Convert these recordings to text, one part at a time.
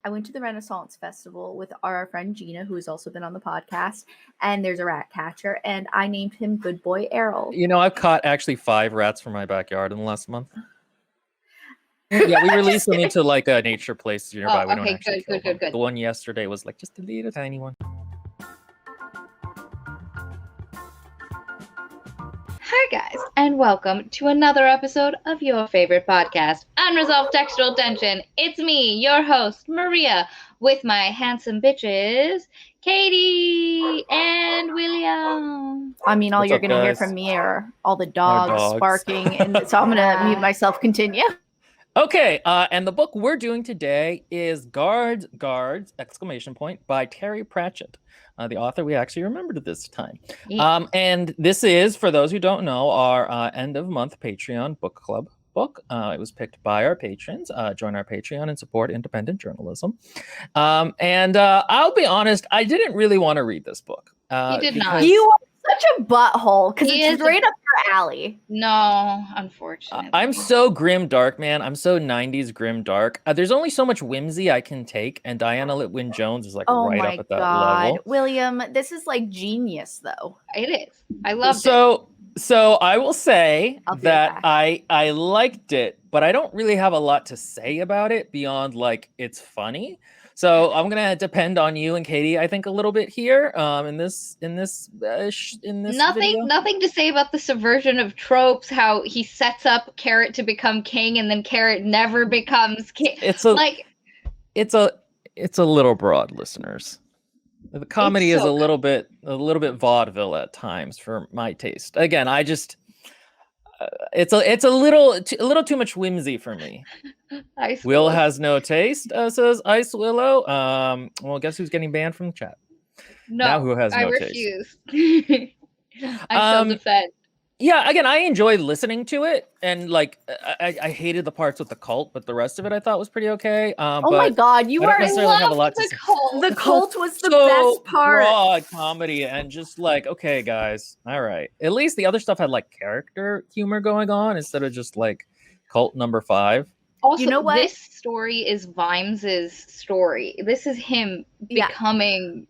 I went to the Renaissance Festival with our friend Gina, who has also been on the podcast, and there's a rat catcher, and I named him Good Boy Errol. You know, I've caught actually 5 rats from my backyard in the last month. Yeah, we released them into like a nature place nearby. We don't actually kill them. The one yesterday was like just a little tiny one. Hi guys, and welcome to another episode of your favorite podcast, Unresolved Textual Tension. It's me, your host, Maria, with my handsome bitches, Katie and William. I mean, all you're going to hear from me are all the dogs barking, and so I'm going to mute myself. Continue. Okay, and the book we're doing today is Guards, exclamation point, by Terry Pratchett. The author we actually remembered this time. Yeah. And this is, for those who don't know, our end-of-month Patreon book club book. It was picked by our patrons. Join our Patreon and support independent journalism. And I'll be honest, I didn't really want to read this book. You did not. You are such a butthole, because it's right up your alley. No, unfortunately. I'm so grim dark, man. I'm so 90s grim dark. There's only so much whimsy I can take, and Diana Litwin Jones is like right up at that level. William, this is like genius, though. It is. I love it. So I will say that I liked it, but I don't really have a lot to say about it beyond like it's funny. So I'm gonna depend on you and Katie, I think, a little bit here. In this nothing to say about the subversion of tropes. How he sets up Carrot to become king, and then Carrot never becomes king. It's a little broad, listeners. The comedy is a little bit vaudeville at times for my taste. Again, I just. It's a little too much whimsy for me. Will has no taste, says Ice Willow. Well, guess who's getting banned from the chat? No, now who has no I refuse. I shall defend. Yeah, again, I enjoyed listening to it, and like I hated the parts with the cult, but the rest of it I thought was pretty okay. Oh my god, you are necessarily have a lot the cult. The cult was the best part. Broad comedy and just like, okay, guys, all right. At least the other stuff had like character humor going on instead of just like cult number 5. Also, you know what? This story is Vimes's story. This is him becoming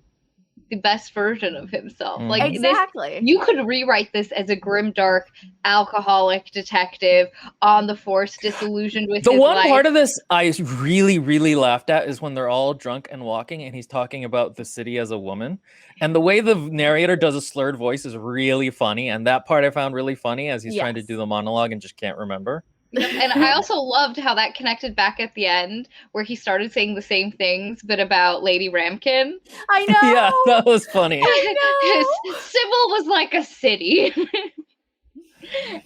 the best version of himself. Like exactly. You could rewrite this as a grimdark alcoholic detective on the force, disillusioned with the his one life. Part of this I really laughed at is when they're all drunk and walking and he's talking about the city as a woman, and the way the narrator does a slurred voice is really funny, and that part I found really funny as he's trying to do the monologue and just can't remember. And I also loved how that connected back at the end, where he started saying the same things, but about Lady Ramkin. I know. Yeah, that was funny. I know. Sybil was like a city.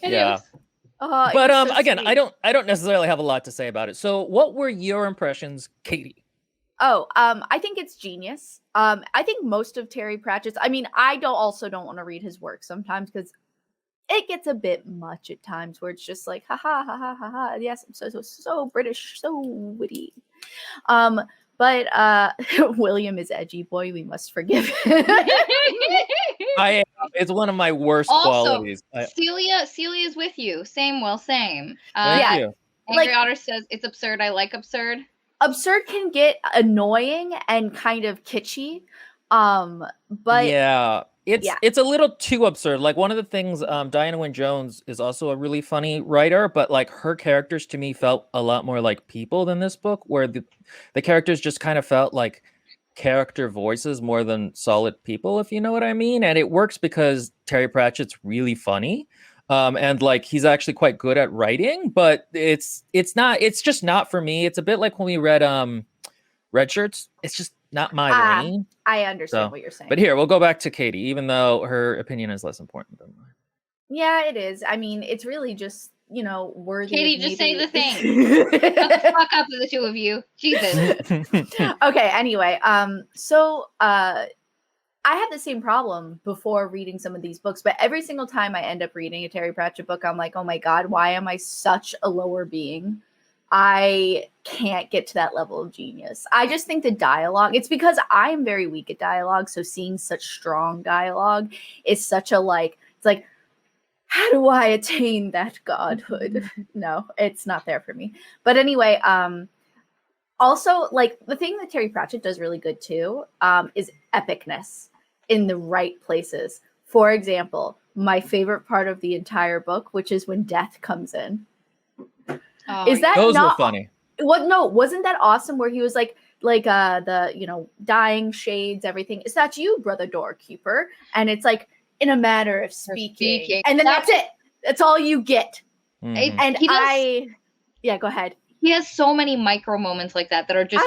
Yeah. But again, sweet. I don't necessarily have a lot to say about it. So, what were your impressions, Katie? Oh, I think it's genius. I think most of Terry Pratchett's. I mean, I don't want to read his work sometimes because it gets a bit much at times where it's just like, ha ha ha ha ha ha. Yes, I'm so British, so witty. But William is edgy boy. We must forgive him. I am. It's one of my worst qualities. Celia's with you. Same, Will. Same. Thank you. Angry Otter says it's absurd. I like absurd. Absurd can get annoying and kind of kitschy. But yeah. It's a little too absurd. Like one of the things, Diana Wynne Jones is also a really funny writer, but like her characters to me felt a lot more like people than this book, where the characters just kind of felt like character voices more than solid people, if you know what I mean. And it works because Terry Pratchett's really funny. And like he's actually quite good at writing, but it's just not for me. It's a bit like when we read Red Shirts. It's just not my lane. I understand what you're saying. But here, we'll go back to Katie, even though her opinion is less important than mine. Yeah, it is. I mean, it's really just, worthy. Katie, just say the thing. Shut the fuck up to the two of you. Jesus. Okay, anyway, so I had the same problem before reading some of these books, but every single time I end up reading a Terry Pratchett book, I'm like, oh my God, why am I such a lower being? I can't get to that level of genius. I just think the dialogue, it's because I'm very weak at dialogue. So seeing such strong dialogue is such a it's like, how do I attain that godhood? No, it's not there for me. But anyway, also, like, the thing that Terry Pratchett does really good too is epicness in the right places. For example, my favorite part of the entire book, which is when death comes in. Is that those not were funny? What? No, wasn't that awesome? Where he was like the dying shades, everything. Is that you, brother doorkeeper? And it's like in a matter of speaking. And then that's it. That's all you get. Mhm. And yeah, go ahead. He has so many micro moments like that are just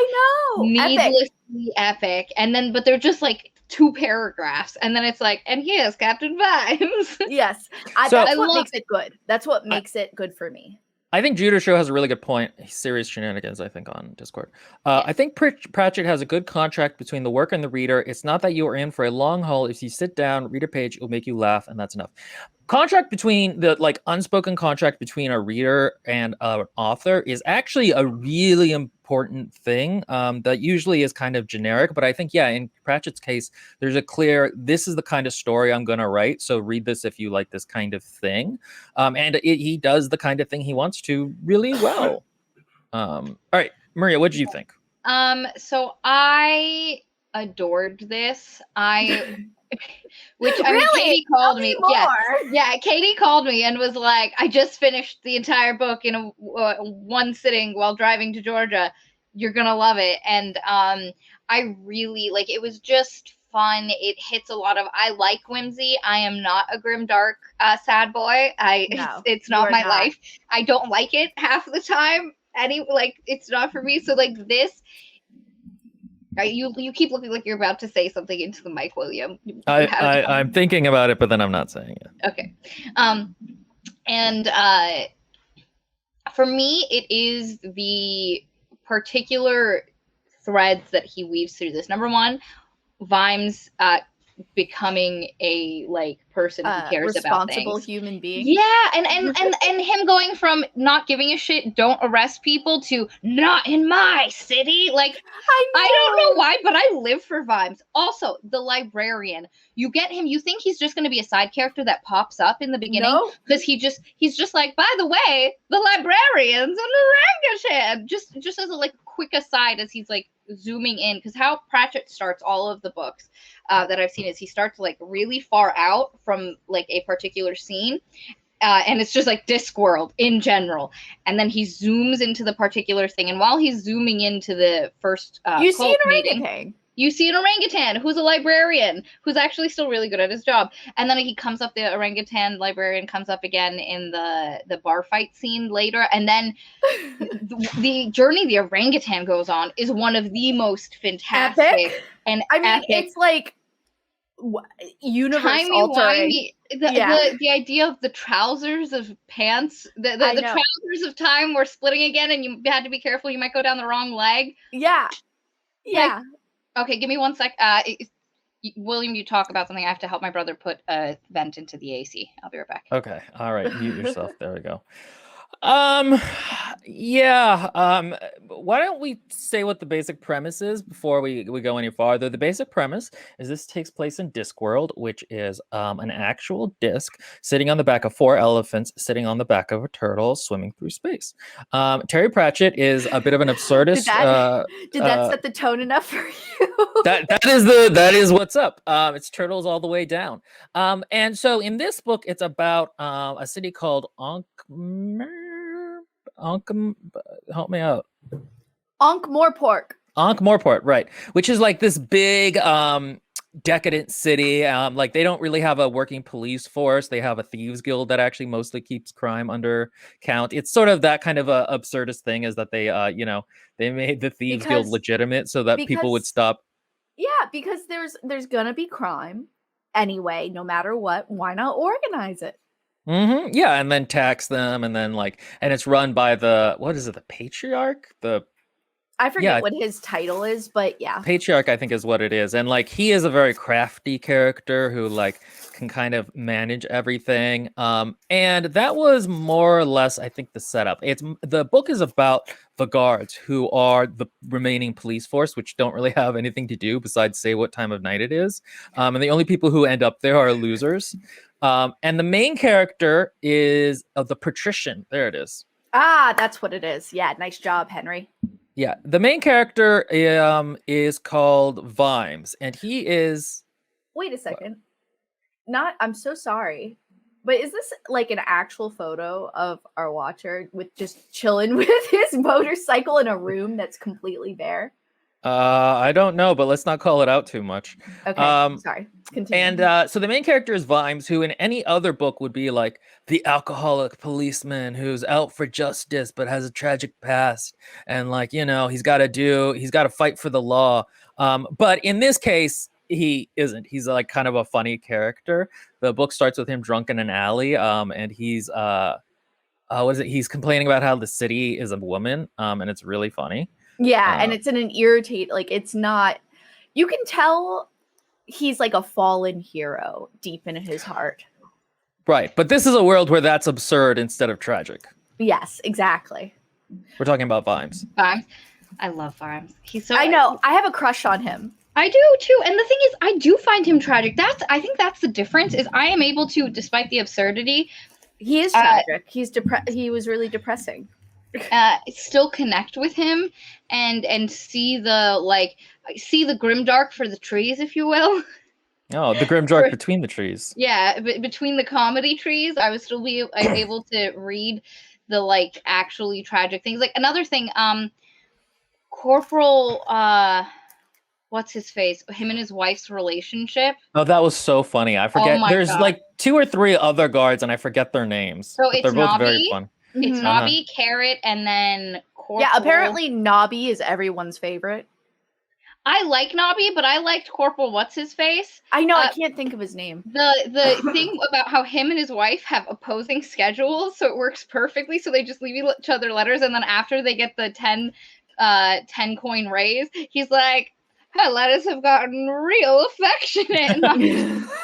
needlessly epic. And then, but they're just like 2 paragraphs, and then it's like, and here's Captain Vimes. Yes, that's what makes it good. That's what makes it good for me. I think Judah Show has a really good point. Serious Shenanigans, I think, on Discord. I think Pratchett has a good contract between the work and the reader. It's not that you are in for a long haul. If you sit down, read a page, it will make you laugh, and that's enough. Contract between the unspoken contract between a reader and an author is actually a really important thing that usually is kind of generic. But I think, yeah, in Pratchett's case, there's a clear, this is the kind of story I'm going to write. So read this if you like this kind of thing. And he does the kind of thing he wants to really well. All right, Maria, what did you think? So I adored this. Katie called me. Yeah, Katie called me and was like, I just finished the entire book in one sitting while driving to Georgia. You're gonna love it. And I really like it. Was just fun. It hits a lot of, I like whimsy. I am not a grim dark sad boy. It's not my life. I don't like it half the time. It's not for me. So like this, you keep looking like you're about to say something into the mic, William. I'm thinking about it, but then I'm not saying it. Okay. And for me, it is the particular threads that he weaves through this. Number one, Vimes becoming a person who cares about things. Responsible human being. Yeah, and him going from not giving a shit, don't arrest people, to not in my city. I don't know why, but I live for Vimes. Also, the librarian. You get him, you think he's just going to be a side character that pops up in the beginning, because he's just like, by the way, the librarian's an orangutan. Just as a quick aside, as he's zooming in, because how Pratchett starts all of the books that I've seen is he starts really far out from a particular scene, and it's just Discworld in general, and then he zooms into the particular thing, and while he's zooming into the first you see an orangutan. You see an orangutan who's a librarian, who's actually still really good at his job. And then he comes up, the orangutan librarian comes up again in the bar fight scene later. And then the journey the orangutan goes on is one of the most fantastic epic? And epic. It's universe altering. The idea of the trousers of pants, the trousers of time were splitting again, and you had to be careful, you might go down the wrong leg. Yeah. Okay, give me 1 sec. William, you talk about something. I have to help my brother put a vent into the AC. I'll be right back. Okay. All right. Mute yourself. There we go. Why don't we say what the basic premise is before we go any farther? The basic premise is this takes place in Discworld, which is an actual disc sitting on the back of 4 elephants did sitting on the back of a turtle swimming through space. Terry Pratchett is a bit of an absurdist. Did that set the tone enough for you? that is what's up. It's turtles all the way down. And so in this book, it's about a city called help me out. Ankh-Morpork. Ankh-Morpork, right? Which is this big decadent city. They don't really have a working police force. They have a thieves guild that actually mostly keeps crime under count. It's sort of that kind of a absurdist thing, is that they they made the thieves guild legitimate so that people would stop. Yeah, because there's gonna be crime anyway, no matter what. Why not organize it? Mm-hmm. Yeah, and then tax them, and then and it's run by the patriarch? I forget what his title is, but yeah. Patriarch, I think, is what it is. And he is a very crafty character who can kind of manage everything. And that was more or less, I think, the setup. The book is about the guards, who are the remaining police force, which don't really have anything to do besides say what time of night it is. And the only people who end up there are losers. And the main character is the patrician. There it is. Ah, that's what it is. Yeah, nice job, Henry. Yeah, the main character is called Vimes, and he is. Wait a second. I'm so sorry, but is this like an actual photo of our watcher with just chilling with his motorcycle in a room that's completely bare? I don't know, but let's not call it out too much. Okay, sorry. Continue. And so the main character is Vimes, who in any other book would be like the alcoholic policeman who's out for justice but has a tragic past, and like he's got to fight for the law. But in this case, he isn't. He's like kind of a funny character. The book starts with him drunk in an alley, and he's what is it? He's complaining about how the city is a woman, and it's really funny. Yeah, and it's in an irritate, like it's not. You can tell he's like a fallen hero deep in his heart. Right, but this is a world where that's absurd instead of tragic. Yes, exactly. We're talking about Vimes. Vimes. I love Vimes. He's so. I know. I have a crush on him. I do too. And the thing is, I do find him tragic. I think that's the difference. Is I am able to, despite the absurdity, he is tragic. He was really depressing. Still connect with him and see the grimdark for the trees, if you will. Oh, the grimdark between the trees. Yeah, between the comedy trees, I would still be able to read the like actually tragic things. Like another thing, Corporal, what's his face? Him and his wife's relationship. Oh, that was so funny. I forget. There's God. like 2 or 3 other guards, and I forget their names. So they're both Nobby. very fun. It's Nobby, Carrot, and then Corporal. Yeah, apparently Nobby is everyone's favorite. I like Nobby, but I liked Corporal What's-His-Face. I know, I can't think of his name. The thing about how him and his wife have opposing schedules, so it works perfectly, so they just leave each other letters, and then after they get the 10 coin raise, he's like, her letters have gotten real affectionate.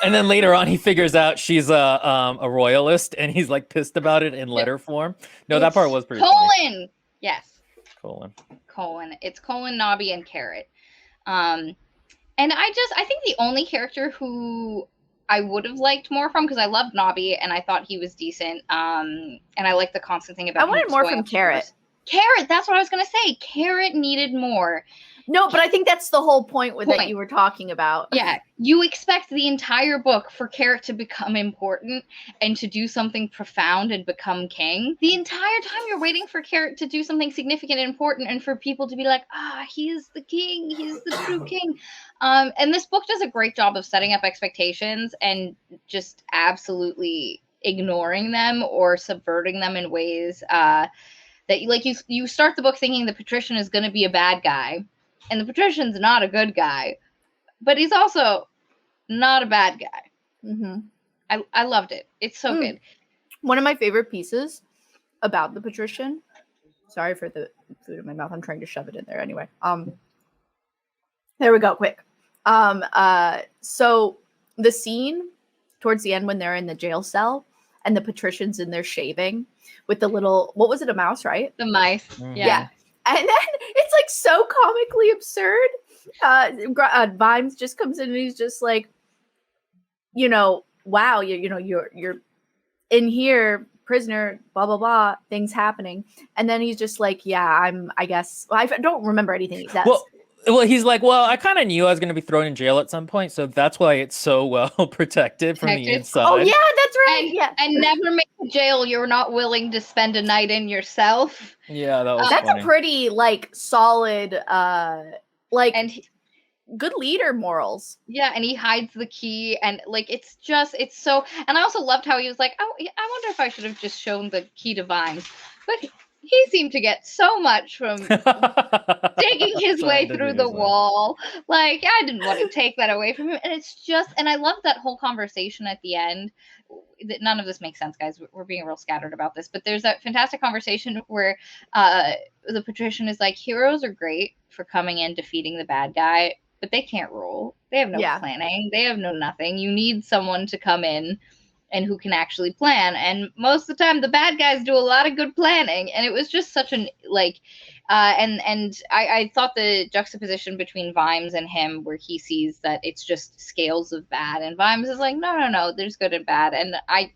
And then later on, he figures out she's a royalist, and he's like pissed about it in letter form. No, that part was pretty funny. Yes. Colon. It's Colon, Nobby, and Carrot. And I think the only character who I would have liked more from, because I loved Nobby and I thought he was decent. And I like the constant thing about. I wanted more from Carrot. Carrot, that's what I was gonna say. Carrot needed more. No, but I think that's the whole point that you were talking about. Yeah, you expect the entire book for Carrot to become important and to do something profound and become king. The entire time you're waiting for Carrot to do something significant and important, and for people to be like, he is the king, he's the true king. And this book does a great job of setting up expectations and just absolutely ignoring them or subverting them in ways that, like, you start the book thinking the patrician is going to be a bad guy. And the patrician's not a good guy, but he's also not a bad guy. Mm-hmm. I loved it. It's so good. One of my favorite pieces about the patrician. Sorry for the food in my mouth. I'm trying to shove it in there anyway. There we go. Quick. So the scene towards the end when they're in the jail cell and the patrician's in there shaving with the little, what was it? A mouse, right? The mice. Yeah. And then it's like so comically absurd. Vimes just comes in and he's just like, wow, you're in here, prisoner, blah, blah, blah, things happening. And then he's just like, yeah, I guess, I don't remember anything he says. Well, he's like, well, I kind of knew I was going to be thrown in jail at some point, so that's why it's so well protected from the inside. Oh, yeah, that's right. And never make a jail you're not willing to spend a night in yourself. Yeah, that was that's funny. A pretty, solid, good leader morals. Yeah, and he hides the key, and, it's so... And I also loved how he was like, oh, I wonder if I should have just shown the key to Vimes. But he seemed to get so much from digging his way through the wall. Like, I didn't want to take that away from him. And it's just, and I love that whole conversation at the end. None of this makes sense, guys. We're being real scattered about this. But there's that fantastic conversation where the patrician is like, heroes are great for coming in, defeating the bad guy, but they can't rule. They have no planning. They have no nothing. You need someone to come in and who can actually plan. And most of the time, the bad guys do a lot of good planning. And it was just such an, I thought the juxtaposition between Vimes and him, where he sees that it's just scales of bad, and Vimes is like, no, there's good and bad. And I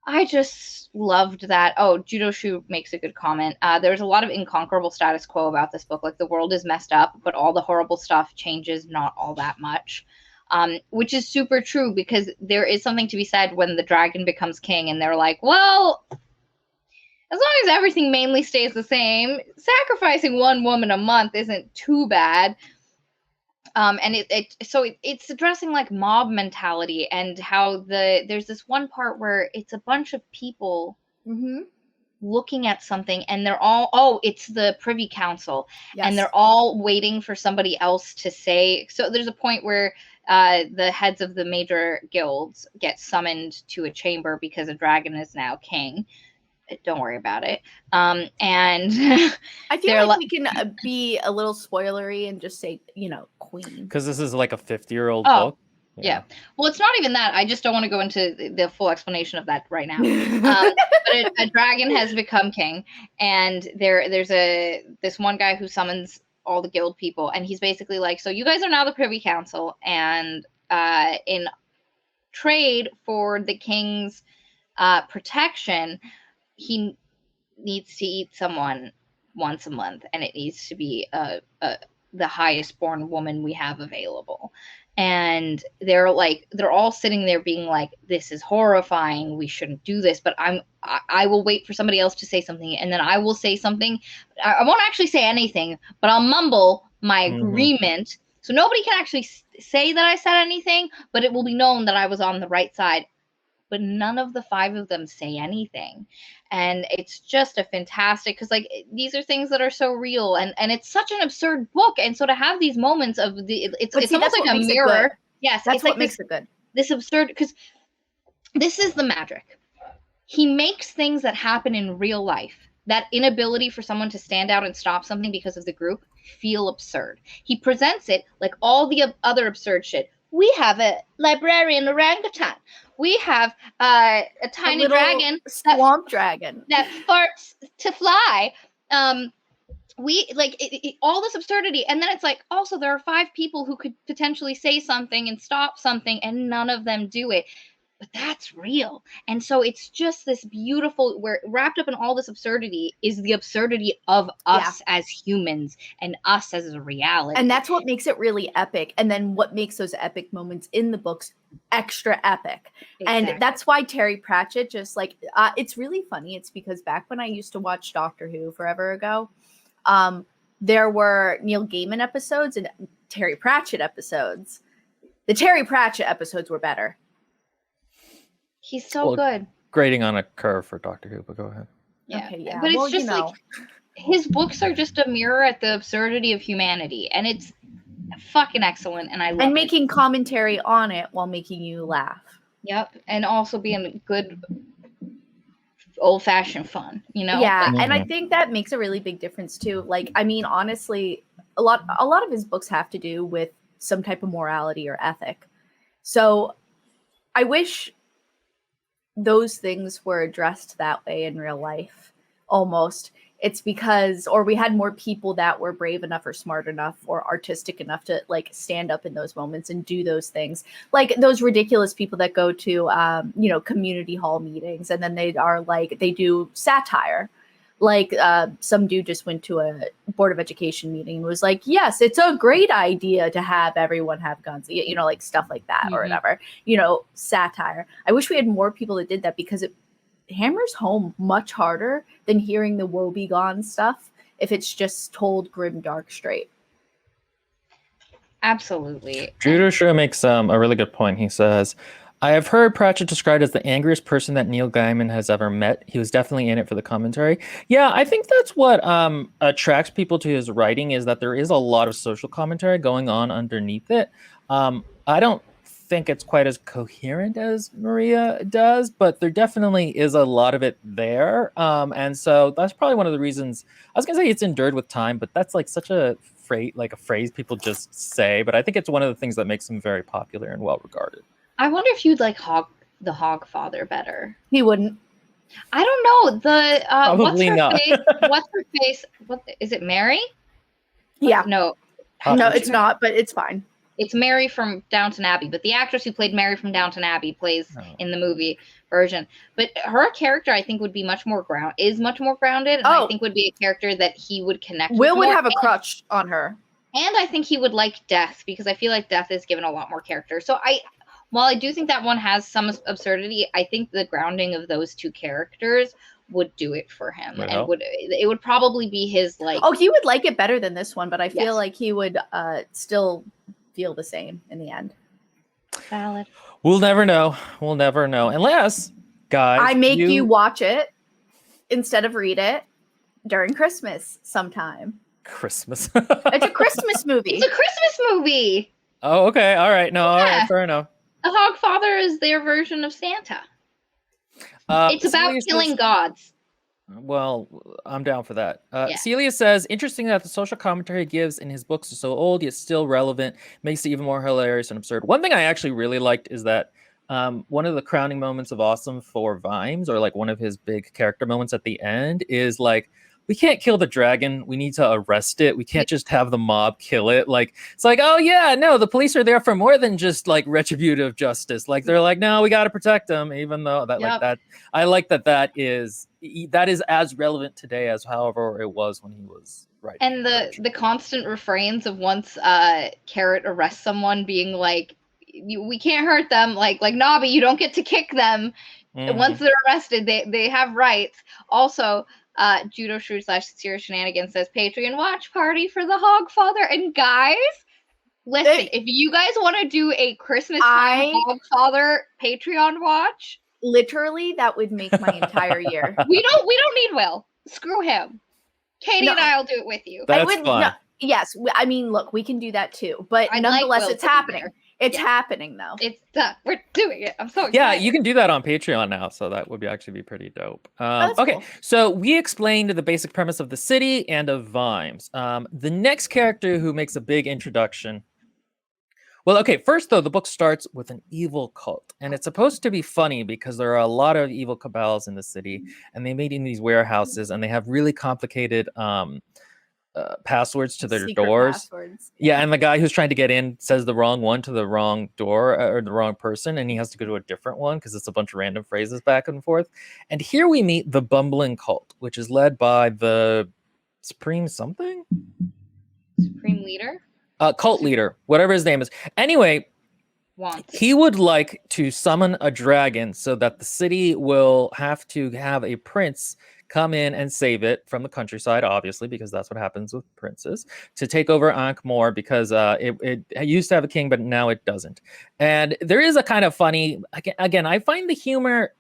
I just loved that. Oh, Judo Shu makes a good comment. There's a lot of inconquerable status quo about this book. Like, the world is messed up, but all the horrible stuff changes not all that much. Which is super true, because there is something to be said when the dragon becomes king and they're like, well, as long as everything mainly stays the same, sacrificing one woman a month isn't too bad. And it's addressing like mob mentality, and how there's this one part where it's a bunch of people looking at something, and they're all, it's the Privy Council, and they're all waiting for somebody else to say. So there's a point where the heads of the major guilds get summoned to a chamber because a dragon is now king. Don't worry about it. And I feel like we can be a little spoilery and just say, queen. Because this is like a 50-year-old book. Yeah. Well, it's not even that. I just don't want to go into the full explanation of that right now. But a dragon has become king, and there's this one guy who summons all the guild people, and he's basically like, so you guys are now the Privy Council, and in trade for the king's protection, he needs to eat someone once a month, and it needs to be the highest born woman we have available. And they're all sitting there being like, this is horrifying, we shouldn't do this. But I will wait for somebody else to say something, and then I will say something. I won't actually say anything, but I'll mumble my agreement, so nobody can actually say that I said anything, but it will be known that I was on the right side. But none of the 5 of them say anything. And it's just a fantastic, because like, these are things that are so real, and it's such an absurd book. And so to have these moments of it's almost like a mirror. Yes, that's what makes it good. This absurd, because this is the magic. He makes things that happen in real life, that inability for someone to stand out and stop something because of the group, feel absurd. He presents it like all the other absurd shit. We have a librarian orangutan. We have a tiny dragon, swamp dragon that farts to fly. We like all this absurdity, and then it's like, also there are 5 people who could potentially say something and stop something, and none of them do it. But that's real. And so it's just this beautiful, where wrapped up in all this absurdity is the absurdity of us as humans, and us as a reality. And that's what makes it really epic. And then what makes those epic moments in the books extra epic. Exactly. And that's why Terry Pratchett just like, it's really funny. It's because back when I used to watch Doctor Who forever ago, there were Neil Gaiman episodes and Terry Pratchett episodes. The Terry Pratchett episodes were better. He's so good. Grading on a curve for Doctor Who, but go ahead. Yeah. Okay, yeah. But it's just like, his books are just a mirror at the absurdity of humanity, and it's fucking excellent, and I love it. And making commentary on it while making you laugh. Yep. And also being good old-fashioned fun, Yeah, and I think that makes a really big difference too. Like, I mean, honestly, a lot of his books have to do with some type of morality or ethic. So I wish those things were addressed that way in real life. Almost. It's because, or we had more people that were brave enough or smart enough or artistic enough to like stand up in those moments and do those things. Like those ridiculous people that go to, community hall meetings, and then they do satire. Like some dude just went to a Board of Education meeting and was like, yes, it's a great idea to have everyone have guns, like stuff like that or whatever, satire. I wish we had more people that did that, because it hammers home much harder than hearing the woebegone stuff if it's just told grim, dark, straight. Absolutely. Judo Sure makes a really good point. He says, I have heard Pratchett described as the angriest person that Neil Gaiman has ever met. He was definitely in it for the commentary. Yeah, I think that's what attracts people to his writing, is that there is a lot of social commentary going on underneath it. I don't think it's quite as coherent as Maria does, but there definitely is a lot of it there. And so that's probably one of the reasons. I was going to say it's endured with time, but that's like such a phrase people just say. But I think it's one of the things that makes him very popular and well regarded. I wonder if you'd like the Hogfather better. He wouldn't. I don't know. Probably not. What's her face? What is it? Mary? Yeah. No. No, it's not. But it's fine. It's Mary from Downton Abbey, but the actress who played Mary from Downton Abbey plays in the movie version. But her character, I think, would be much more grounded, and I think would be a character that he would connect with. Will would have a crutch on her. And I think he would like Death, because I feel like Death is given a lot more character. So while I do think that one has some absurdity, I think the grounding of those two characters would do it for him, and it would probably be his like. Oh, he would like it better than this one, but I feel like he would still feel the same in the end. Valid. We'll never know. We'll never know, unless, guys, I make you watch it instead of read it during Christmas sometime. Christmas. It's a Christmas movie. It's a Christmas movie. Oh, okay. All right. No, all right. Fair enough. The Hogfather is their version of Santa. It's about killing gods. Well, I'm down for that. Celia says, interesting that the social commentary he gives in his books is so old, yet still relevant, makes it even more hilarious and absurd. One thing I actually really liked is that one of the crowning moments of awesome for Vimes, or like one of his big character moments at the end, is like, we can't kill the dragon. We need to arrest it. We can't just have the mob kill it. Like, it's like, oh yeah, no, the police are there for more than just like retributive justice. Like, they're like, no, we got to protect them. Even though that, like that, I like that is as relevant today as however it was when he was writing. And the constant refrains of once Carrot arrests someone being like, we can't hurt them. Like Nobby, you don't get to kick them. Once they're arrested, they have rights. Also, Judo Shrew / Serious Shenanigans says Patreon watch party for the Hogfather. And guys, listen, if you guys want to do a Christmas time Hogfather Patreon watch, literally that would make my entire year. We don't need Will. Screw him. Katie and I'll do it with you. That's fine. No, yes, I mean, look, we can do that too, but nonetheless, it's happening. It's happening though. It's done. We're doing it. I'm so excited. Yeah, you can do that on Patreon now, so that would actually be pretty dope. Okay, cool. So we explained the basic premise of the city and of Vimes. The next character who makes a big introduction. Well, okay, first though, the book starts with an evil cult, and it's supposed to be funny because there are a lot of evil cabals in the city, and they meet in these warehouses, and they have really complicated passwords to their doors. Passwords. Yeah, and the guy who's trying to get in says the wrong one to the wrong door or the wrong person, and he has to go to a different one because it's a bunch of random phrases back and forth. And here we meet the bumbling cult, which is led by the Supreme Leader? Cult leader, whatever his name is. Anyway, he would like to summon a dragon so that the city will have to have a prince come in and save it from the countryside, obviously, because that's what happens with princes, to take over Ankh-Morpork because it used to have a king, but now it doesn't. And there is a kind of funny, again, I find the humor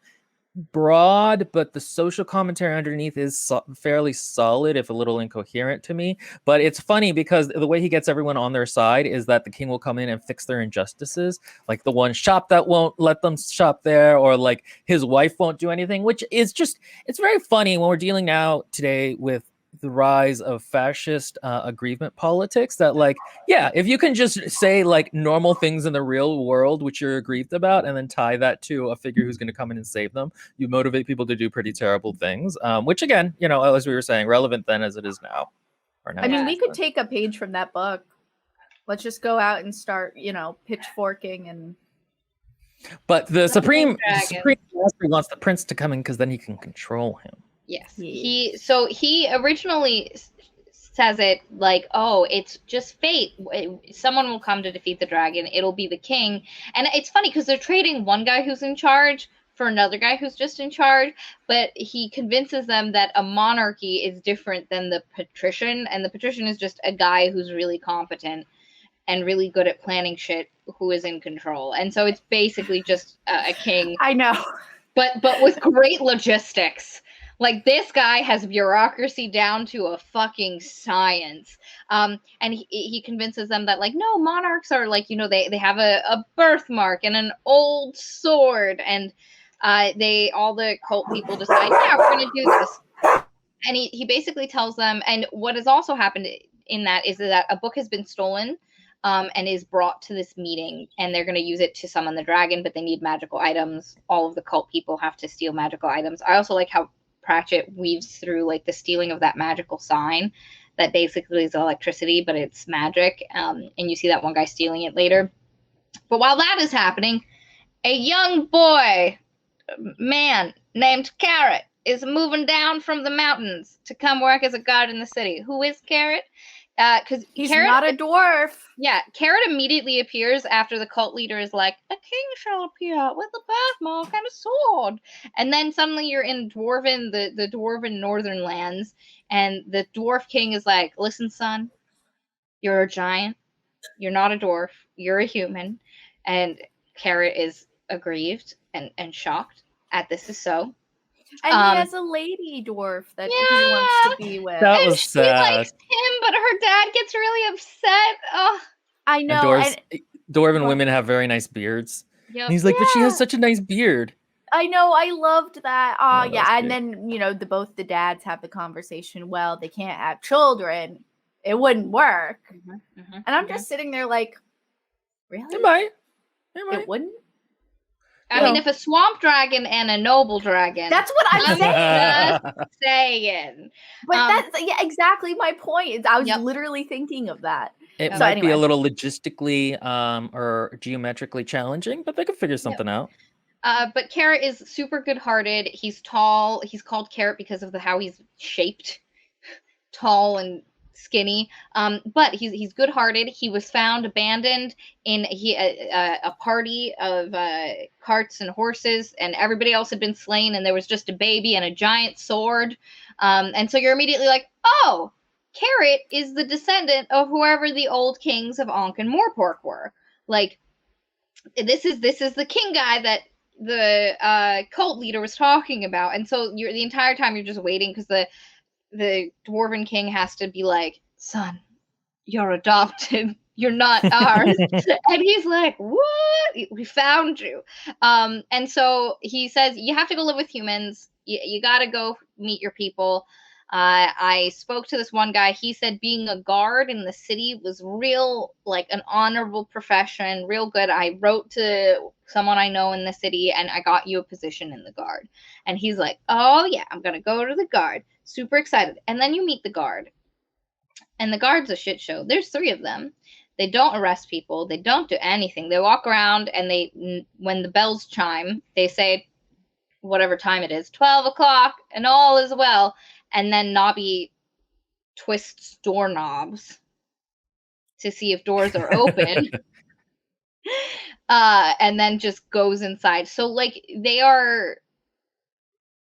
broad, but the social commentary underneath is fairly solid, if a little incoherent to me. But it's funny because the way he gets everyone on their side is that the king will come in and fix their injustices, like the one shop that won't let them shop there, or like his wife won't do anything, which is just, it's very funny when we're dealing now today with the rise of fascist aggrievement politics, that like, yeah, if you can just say like normal things in the real world which you're aggrieved about and then tie that to a figure who's going to come in and save them, you motivate people to do pretty terrible things, which again, you know, as we were saying, relevant then as it is now. I mean, we could take a page from that book. Let's just go out and start, you know, pitchforking and. But the Supreme Master wants the prince to come in because then he can control him. Yes. He originally says it like, oh, it's just fate. Someone will come to defeat the dragon. It'll be the king. And it's funny because they're trading one guy who's in charge for another guy who's just in charge. But he convinces them that a monarchy is different than the patrician. And the patrician is just a guy who's really competent and really good at planning shit who is in control. And so it's basically just a king. I know. But with great logistics. Like, this guy has bureaucracy down to a fucking science. And he convinces them that, like, no, monarchs are, like, you know, they have a birthmark and an old sword. And all the cult people decide, yeah, we're going to do this. And he basically tells them, and what has also happened in that is that a book has been stolen and is brought to this meeting. And they're going to use it to summon the dragon, but they need magical items. All of the cult people have to steal magical items. I also like how Pratchett weaves through like the stealing of that magical sign that basically is electricity, but it's magic. And you see that one guy stealing it later. But while that is happening, a young man named Carrot is moving down from the mountains to come work as a guard in the city. Who is Carrot? Because He's Carrot, not a dwarf. Yeah, Carrot immediately appears after the cult leader is like, a king shall appear with a birthmark and a sword. And then suddenly you're in the dwarven northern lands, and the dwarf king is like, listen, son, you're a giant. You're not a dwarf. You're a human. And Carrot is aggrieved and shocked at this is so. And he has a lady dwarf that he wants to be with. That was she sad. likes him, but her dad gets really upset. Oh, I know. Dwarven women have very nice beards. yep. And he's like, but she has such a nice beard. I know. I loved that. Yeah, and then both the dads have the conversation. Well, they can't have children. It wouldn't work. And I'm just sitting there like, really? It might. It wouldn't. I mean, if a swamp dragon and a noble dragon. That's what I'm saying. But that's exactly my point. I was literally thinking of that. It might be a little logistically or geometrically challenging, but they could figure something out. But Carrot is super good-hearted. He's tall. He's called Carrot because of how he's shaped. Tall and skinny, but he's good-hearted. He was found abandoned in a party of carts and horses, and everybody else had been slain, and there was just a baby and a giant sword. And so you're immediately like, oh, Carrot is the descendant of whoever the old kings of Ankh-Morpork were. Like, this is the king guy that the cult leader was talking about. And so the entire time you're just waiting because the dwarven king has to be like, son, you're adopted. You're not ours. And he's like, what? We found you. And so he says, you have to go live with humans. You got to go meet your people. I spoke to this one guy. He said being a guard in the city was real, like an honorable profession, real good. I wrote to someone I know in the city and I got you a position in the guard. And he's like, oh yeah, I'm going to go to the guard. Super excited. And then you meet the guard. And the guard's a shit show. There's 3 of them. They don't arrest people. They don't do anything. They walk around and when the bells chime, they say whatever time it is, 12 o'clock and all is well. And then Nobby twists doorknobs to see if doors are open. And then just goes inside. So like they are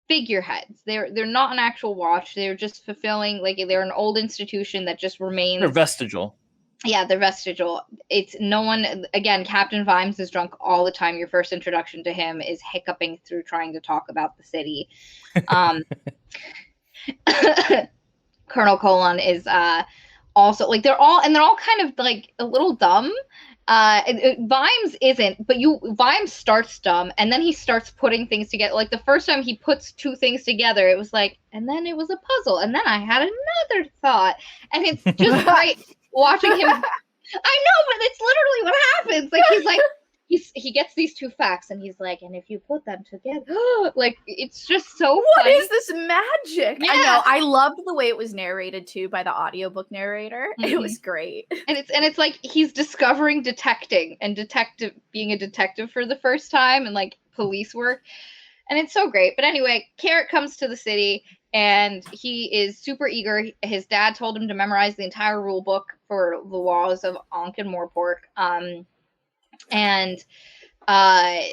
figureheads. They're not an actual watch. They're just fulfilling, like they're an old institution that just remains. They're vestigial. Yeah, they're vestigial. It's no one. Again, Captain Vimes is drunk all the time. Your first introduction to him is hiccuping through trying to talk about the city. Colonel Colon is also like they're all kind of like a little dumb. Vimes isn't, but Vimes starts dumb and then he starts putting things together. Like the first time he puts 2 things together, it was like, and then it was a puzzle, and then I had another thought, and it's just great watching him. I know, but it's literally what happens. Like he's like. He gets these 2 facts and he's like, and if you put them together, like it's just so What funny. is this magic? Yeah. I know. I loved the way it was narrated too by the audiobook narrator. It was great. And it's like he's discovering detecting and being a detective for the first time and like police work. And it's so great. But anyway, Carrot comes to the city and he is super eager. His dad told him to memorize the entire rule book for the laws of Ankh-Morpork. And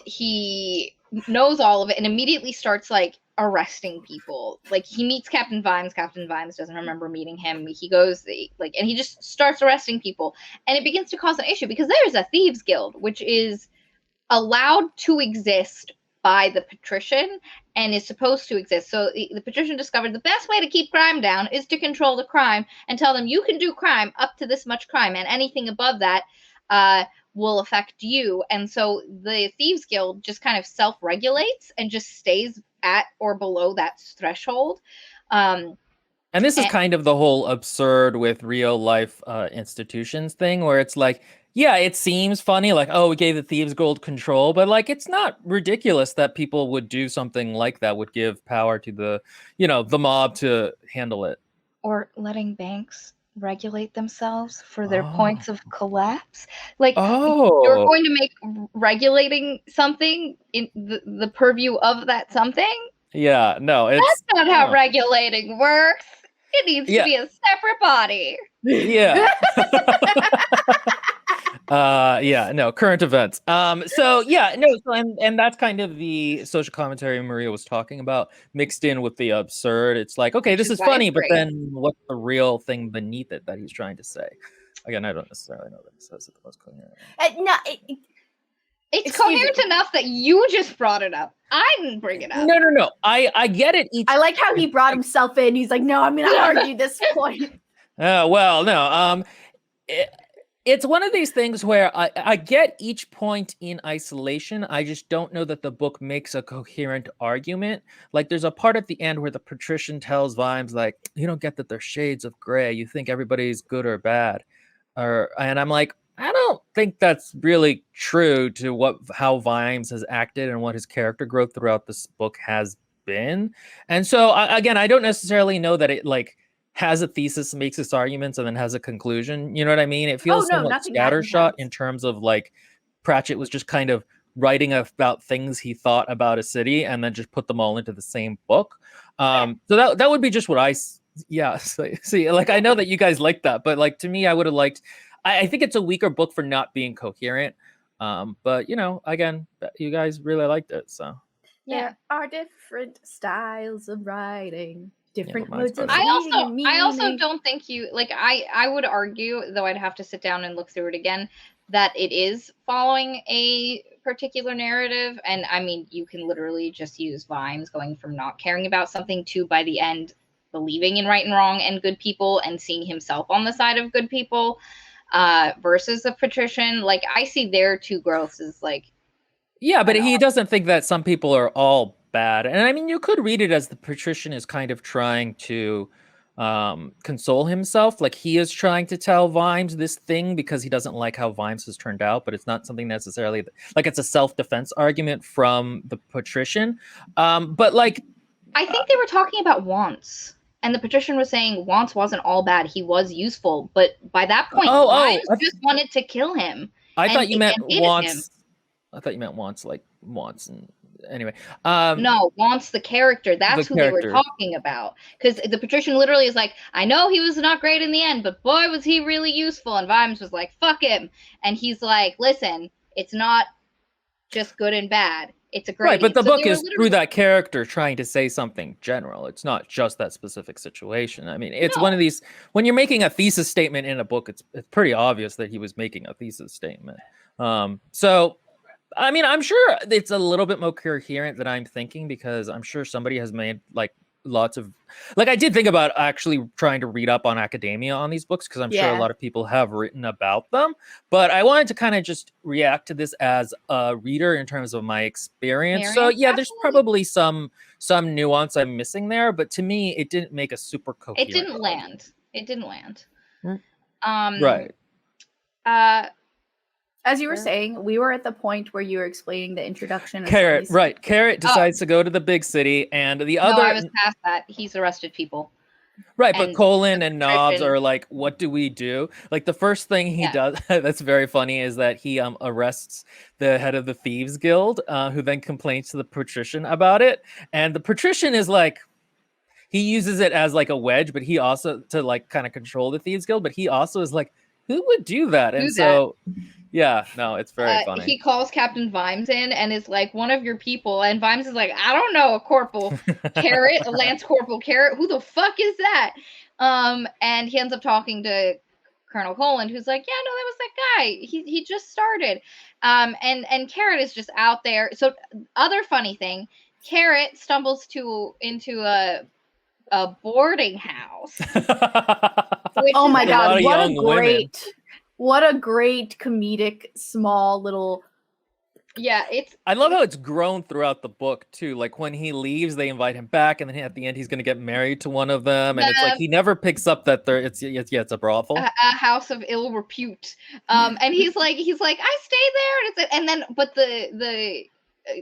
he knows all of it and immediately starts like arresting people. Like he meets Captain Vimes. Captain Vimes doesn't remember meeting him. He goes and he just starts arresting people, and it begins to cause an issue because there's a thieves guild which is allowed to exist by the patrician and is supposed to exist. So the patrician discovered the best way to keep crime down is to control the crime and tell them you can do crime up to this much crime, and anything above that will affect you. And so the Thieves Guild just kind of self-regulates and just stays at or below that threshold. And this is kind of the whole absurd with real life institutions thing where it's like, yeah, it seems funny, like, oh, we gave the Thieves Guild control, but like it's not ridiculous that people would do something like that, would give power to the, the mob to handle it. or letting banks regulate themselves for their points of collapse. Like, you're going to make regulating something in the purview of that something? Yeah, no, That's not how regulating works. It needs to be a separate body. Yeah. No, current events. So and that's kind of the social commentary Maria was talking about, mixed in with the absurd. It's like, okay, this is funny, but then what's the real thing beneath it that he's trying to say? Again, I don't necessarily know that he says it the most coherent. It's coherent enough that you just brought it up. I didn't bring it up. No. I get it. I like how he brought himself in. He's like, no, I'm going to argue this point. Well, no. It's one of these things where I get each point in isolation. I just don't know that the book makes a coherent argument. Like, there's a part at the end where the patrician tells Vimes, like, you don't get that they're shades of gray. You think everybody's good or bad. And I'm like, I don't think that's really true to how Vimes has acted and what his character growth throughout this book has been. And so, again, I don't necessarily know that it, like, has a thesis, makes its arguments, and then has a conclusion. You know what I mean? It feels somewhat scattershot in terms of, like, Pratchett was just kind of writing about things he thought about a city and then just put them all into the same book. So that would be just what see, like, I know that you guys like that, but, like, to me, I would have liked... I think it's a weaker book for not being coherent. But, you know, again, you guys really liked it, so... There are different styles of writing. Different modes of I also don't think you like I would argue, though I'd have to sit down and look through it again, that it is following a particular narrative. And I mean, you can literally just use Vimes going from not caring about something to, by the end, believing in right and wrong and good people and seeing himself on the side of good people, versus a patrician. Like, I see their two growths as like... Yeah, but he doesn't think that some people are all bad. And I mean, you could read it as the patrician is kind of trying to console himself. Like, he is trying to tell Vimes this thing because he doesn't like how Vimes has turned out, but it's not something necessarily like it's a self-defense argument from the patrician. But, like, I think they were talking about wants. And the patrician was saying Wants wasn't all bad. He was useful. But by that point, Vimes just wanted to kill him. I thought you meant Wants. I thought you meant Wants, like Wants. And anyway. No, Wants the character. That's who they were talking about. Because the patrician literally is like, I know he was not great in the end, but boy, was he really useful. And Vimes was like, fuck him. And he's like, listen, it's not just good and bad. It's a great... Right, but the book is through that character trying to say something general. It's not just that specific situation. I mean, it's one of these... When you're making a thesis statement in a book, it's pretty obvious that he was making a thesis statement. So, I mean, I'm sure it's a little bit more coherent than I'm thinking, because I'm sure somebody has made, like, lots of... Like, I did think about actually trying to read up on academia on these books, because I'm sure a lot of people have written about them. But I wanted to kind of just react to this as a reader in terms of my experience. So, yeah, there's probably some nuance I'm missing there. But to me, it didn't make a super coherent... It didn't land. It didn't land. Right. As you were saying, we were at the point where you were explaining the introduction. Carrot, right. Carrot decides to go to the big city, and the other... No, I was past that. He's arrested people. Right, but Colin and Nobbs are like, what do we do? Like, the first thing he does, that's very funny, is that he arrests the head of the Thieves Guild, who then complains to the patrician about it. And the patrician is like... He uses it as, like, a wedge, but he also... To, like, kind of control the Thieves Guild, but he also is like, who would do that? And so... Yeah, no, it's very funny. He calls Captain Vimes in and is like, one of your people. And Vimes is like, I don't know, a corporal Carrot, a Lance Corporal Carrot. Who the fuck is that? And he ends up talking to Colonel Colin, who's like, yeah, no, that was that guy. He just started. And Carrot is just out there. So, other funny thing, Carrot stumbles into a boarding house. Oh my god, what a great comedic small little... Yeah, I love how it's grown throughout the book too. Like, when he leaves, they invite him back, and then at the end he's going to get married to one of them, and it's like he never picks up that it's a brothel, a house of ill repute. And he's like I stay there, and but the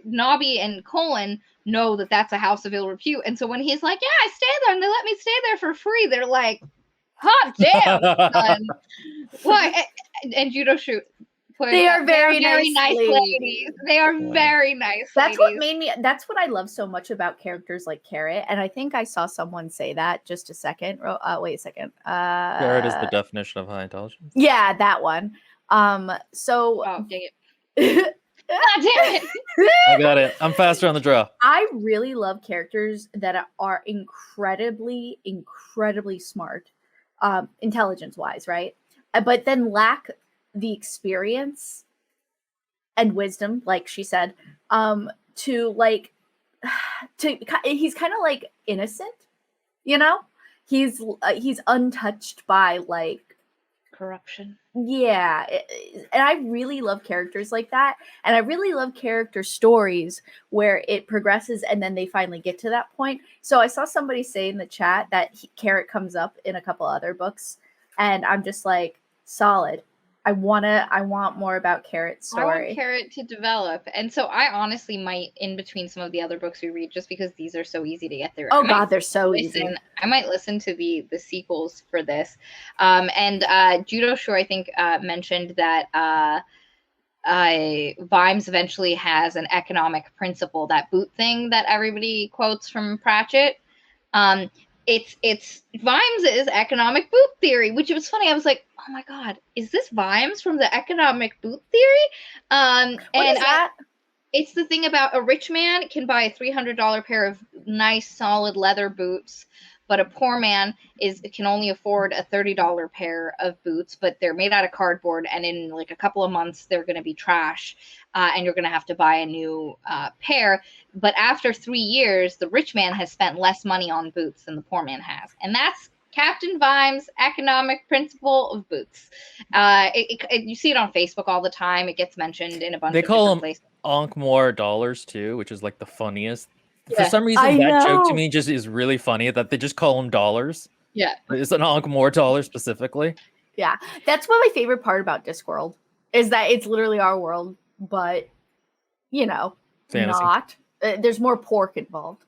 Nobby and Colin know that that's a house of ill repute, and so when he's like, yeah, I stay there and they let me stay there for free, they're like, hot damn, son. Why? And Judo Shoot. They are very nice ladies. They are very nice. That's what made me. That's what I love so much about characters like Carrot. And I think I saw someone say that. Just a second. Wait a second. Carrot is the definition of high intelligence. Yeah, that one. So. Oh, dang it. God damn it. I got it. I'm faster on the draw. I really love characters that are incredibly smart, intelligence-wise, right? But then lack the experience and wisdom, like she said, he's kind of like innocent, you know? He's untouched by like corruption. Yeah, and I really love characters like that, and I really love character stories where it progresses and then they finally get to that point. So I saw somebody say in the chat that Carrot comes up in a couple other books, and I'm just like, solid. I want more about Carrot's story. I want Carrot to develop. And so I honestly might, in between some of the other books we read, just because these are so easy to get through. Oh God, they're so easy. I might listen to the sequels for this. And Judo Shore, I think, mentioned that Vimes eventually has an economic principle, that boot thing that everybody quotes from Pratchett. It's Vimes' economic boot theory, which was funny. I was like, oh my God, is this Vimes from the economic boot theory? What is that? It's the thing about a rich man can buy a $300 pair of nice, solid leather boots, but a poor man can only afford a $30 pair of boots, but they're made out of cardboard, and in like a couple of months, they're going to be trash, and you're going to have to buy a new pair. But after 3 years, the rich man has spent less money on boots than the poor man has. And that's Captain Vimes' economic principle of boots. You see it on Facebook all the time. It gets mentioned in a bunch of different places. They call them Ankh-Morpork dollars too, which is like the funniest. Yeah. For some reason, that joke to me just is really funny that they just call them dollars. Yeah. It's an Ankh-Morpork dollar specifically. Yeah. That's one of my favorite part about Discworld is that it's literally our world, but, you know, fantasy. Not. There's more pork involved.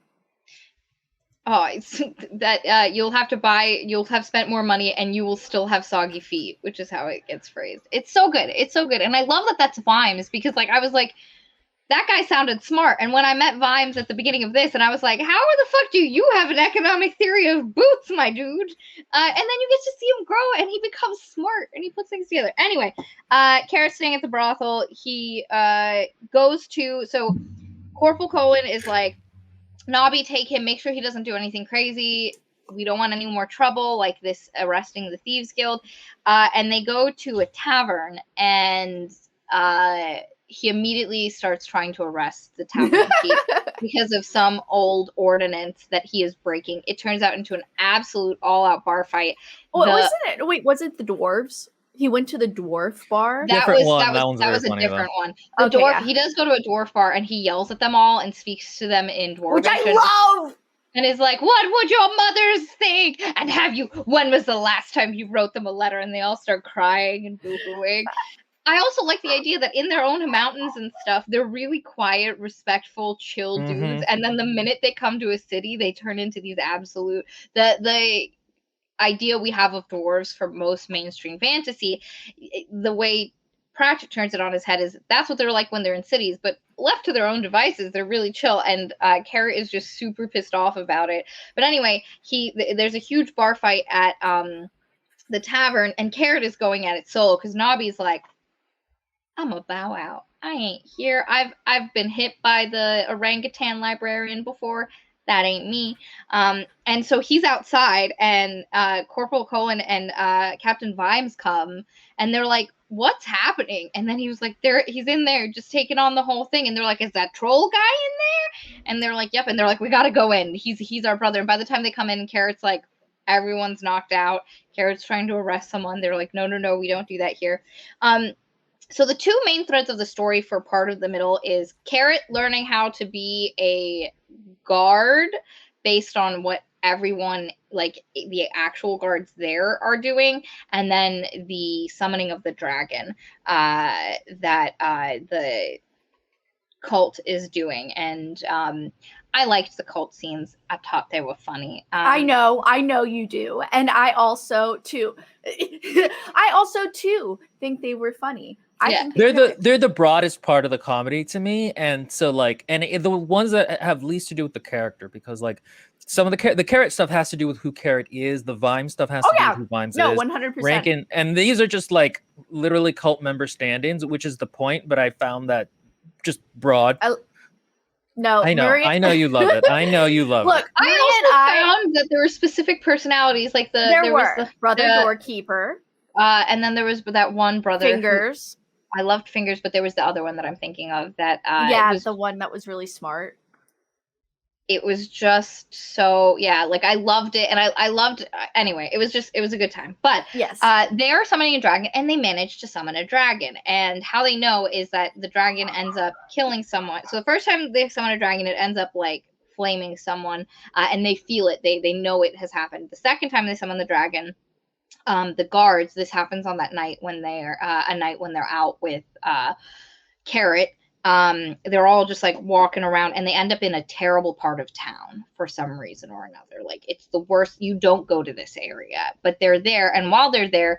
Oh, it's that you'll have spent more money and you will still have soggy feet, which is how it gets phrased. It's so good. It's so good. And I love that that's Vimes, because like I was like, that guy sounded smart. And when I met Vimes at the beginning of this, and I was like, how the fuck do you have an economic theory of boots, my dude? And then you get to see him grow and he becomes smart and he puts things together. Anyway, Carrot's staying at the brothel. He goes to, so Corporal Colin is like, Nobby, take him, make sure he doesn't do anything crazy. We don't want any more trouble like this arresting the Thieves Guild. And they go to a tavern, and he immediately starts trying to arrest the tavern chief because of some old ordinance that he is breaking. It turns out into an absolute all-out bar fight. Was it the dwarves? He went to the dwarf bar. That was a different one. He does go to a dwarf bar and he yells at them all and speaks to them in Dwarvish. Which I love! And is like, what would your mothers think? And when was the last time you wrote them a letter? And they all start crying and boo-booing. I also like the idea that in their own mountains and stuff, they're really quiet, respectful, chill dudes. And then the minute they come to a city, they turn into these absolute... The idea we have of dwarves for most mainstream fantasy, the way Pratchett turns it on his head is that's what they're like when they're in cities, but left to their own devices, they're really chill. And Carrot is just super pissed off about it. But anyway, there's a huge bar fight at the tavern, and Carrot is going at it solo because Nobby's like, I'm a bow out. I ain't here. I've been hit by the orangutan librarian before. That ain't me. And so he's outside, and Corporal Colin and Captain Vimes come, and they're like, what's happening? And then he was like, he's in there just taking on the whole thing. And they're like, is that troll guy in there? And they're like, yep. And they're like, we got to go in. He's our brother. And by the time they come in, Carrot's like, everyone's knocked out. Carrot's trying to arrest someone. They're like, no, we don't do that here. So the two main threads of the story for part of the middle is Carrot learning how to be a guard based on what everyone, like the actual guards there, are doing, and then the summoning of the dragon that the cult is doing. And I liked the cult scenes. I thought they were funny. I know you do. And I also too think they were funny. I think they're the broadest part of the comedy to me, and so like, and the ones that have least to do with the character, because like some of the Carrot stuff has to do with who Carrot is, the Vimes stuff has to do with who Vimes is. 100%. Ramkin, and these are just like literally cult member stand-ins, which is the point. But I found that just broad. No, I know you love it. I know you love it. Look, I also found that there were specific personalities, like there was the brother doorkeeper, and then there was that one brother Fingers. I loved Fingers, but there was the other one that I'm thinking of that. The one that was really smart. It was just so, like I loved it, and I loved. Anyway, it was a good time. But yes, they are summoning a dragon, and they managed to summon a dragon. And how they know is that the dragon ends up killing someone. So the first time they summon a dragon, it ends up like flaming someone, and they feel it. They know it has happened. The second time they summon the dragon, the guards, this happens on that night when they're out with Carrot. They're all just like walking around, and they end up in a terrible part of town for some reason or another. Like, it's the worst. You don't go to this area, but they're there. And while they're there,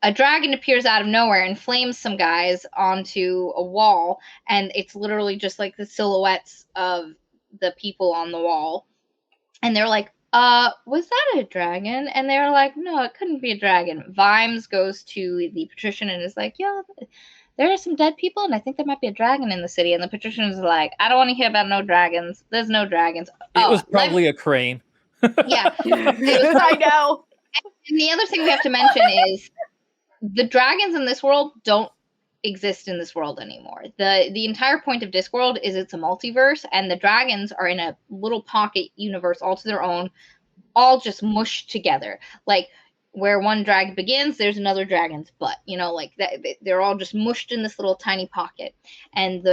a dragon appears out of nowhere and flames some guys onto a wall. And it's literally just like the silhouettes of the people on the wall. And they're like, was that a dragon? And they're like, no, it couldn't be a dragon. Vimes goes to the patrician and is like, yeah, there are some dead people, and I think there might be a dragon in the city. And the patrician is like, I don't want to hear about no dragons. There's no dragons. It was probably a crane. Yeah. I know. And the other thing we have to mention is the dragons in this world don't exist in this world anymore. The entire point of Discworld is it's a multiverse, and the dragons are in a little pocket universe all to their own, all just mushed together. Like, where one dragon begins, there's another dragon's butt. You know, like that. They're all just mushed in this little tiny pocket. And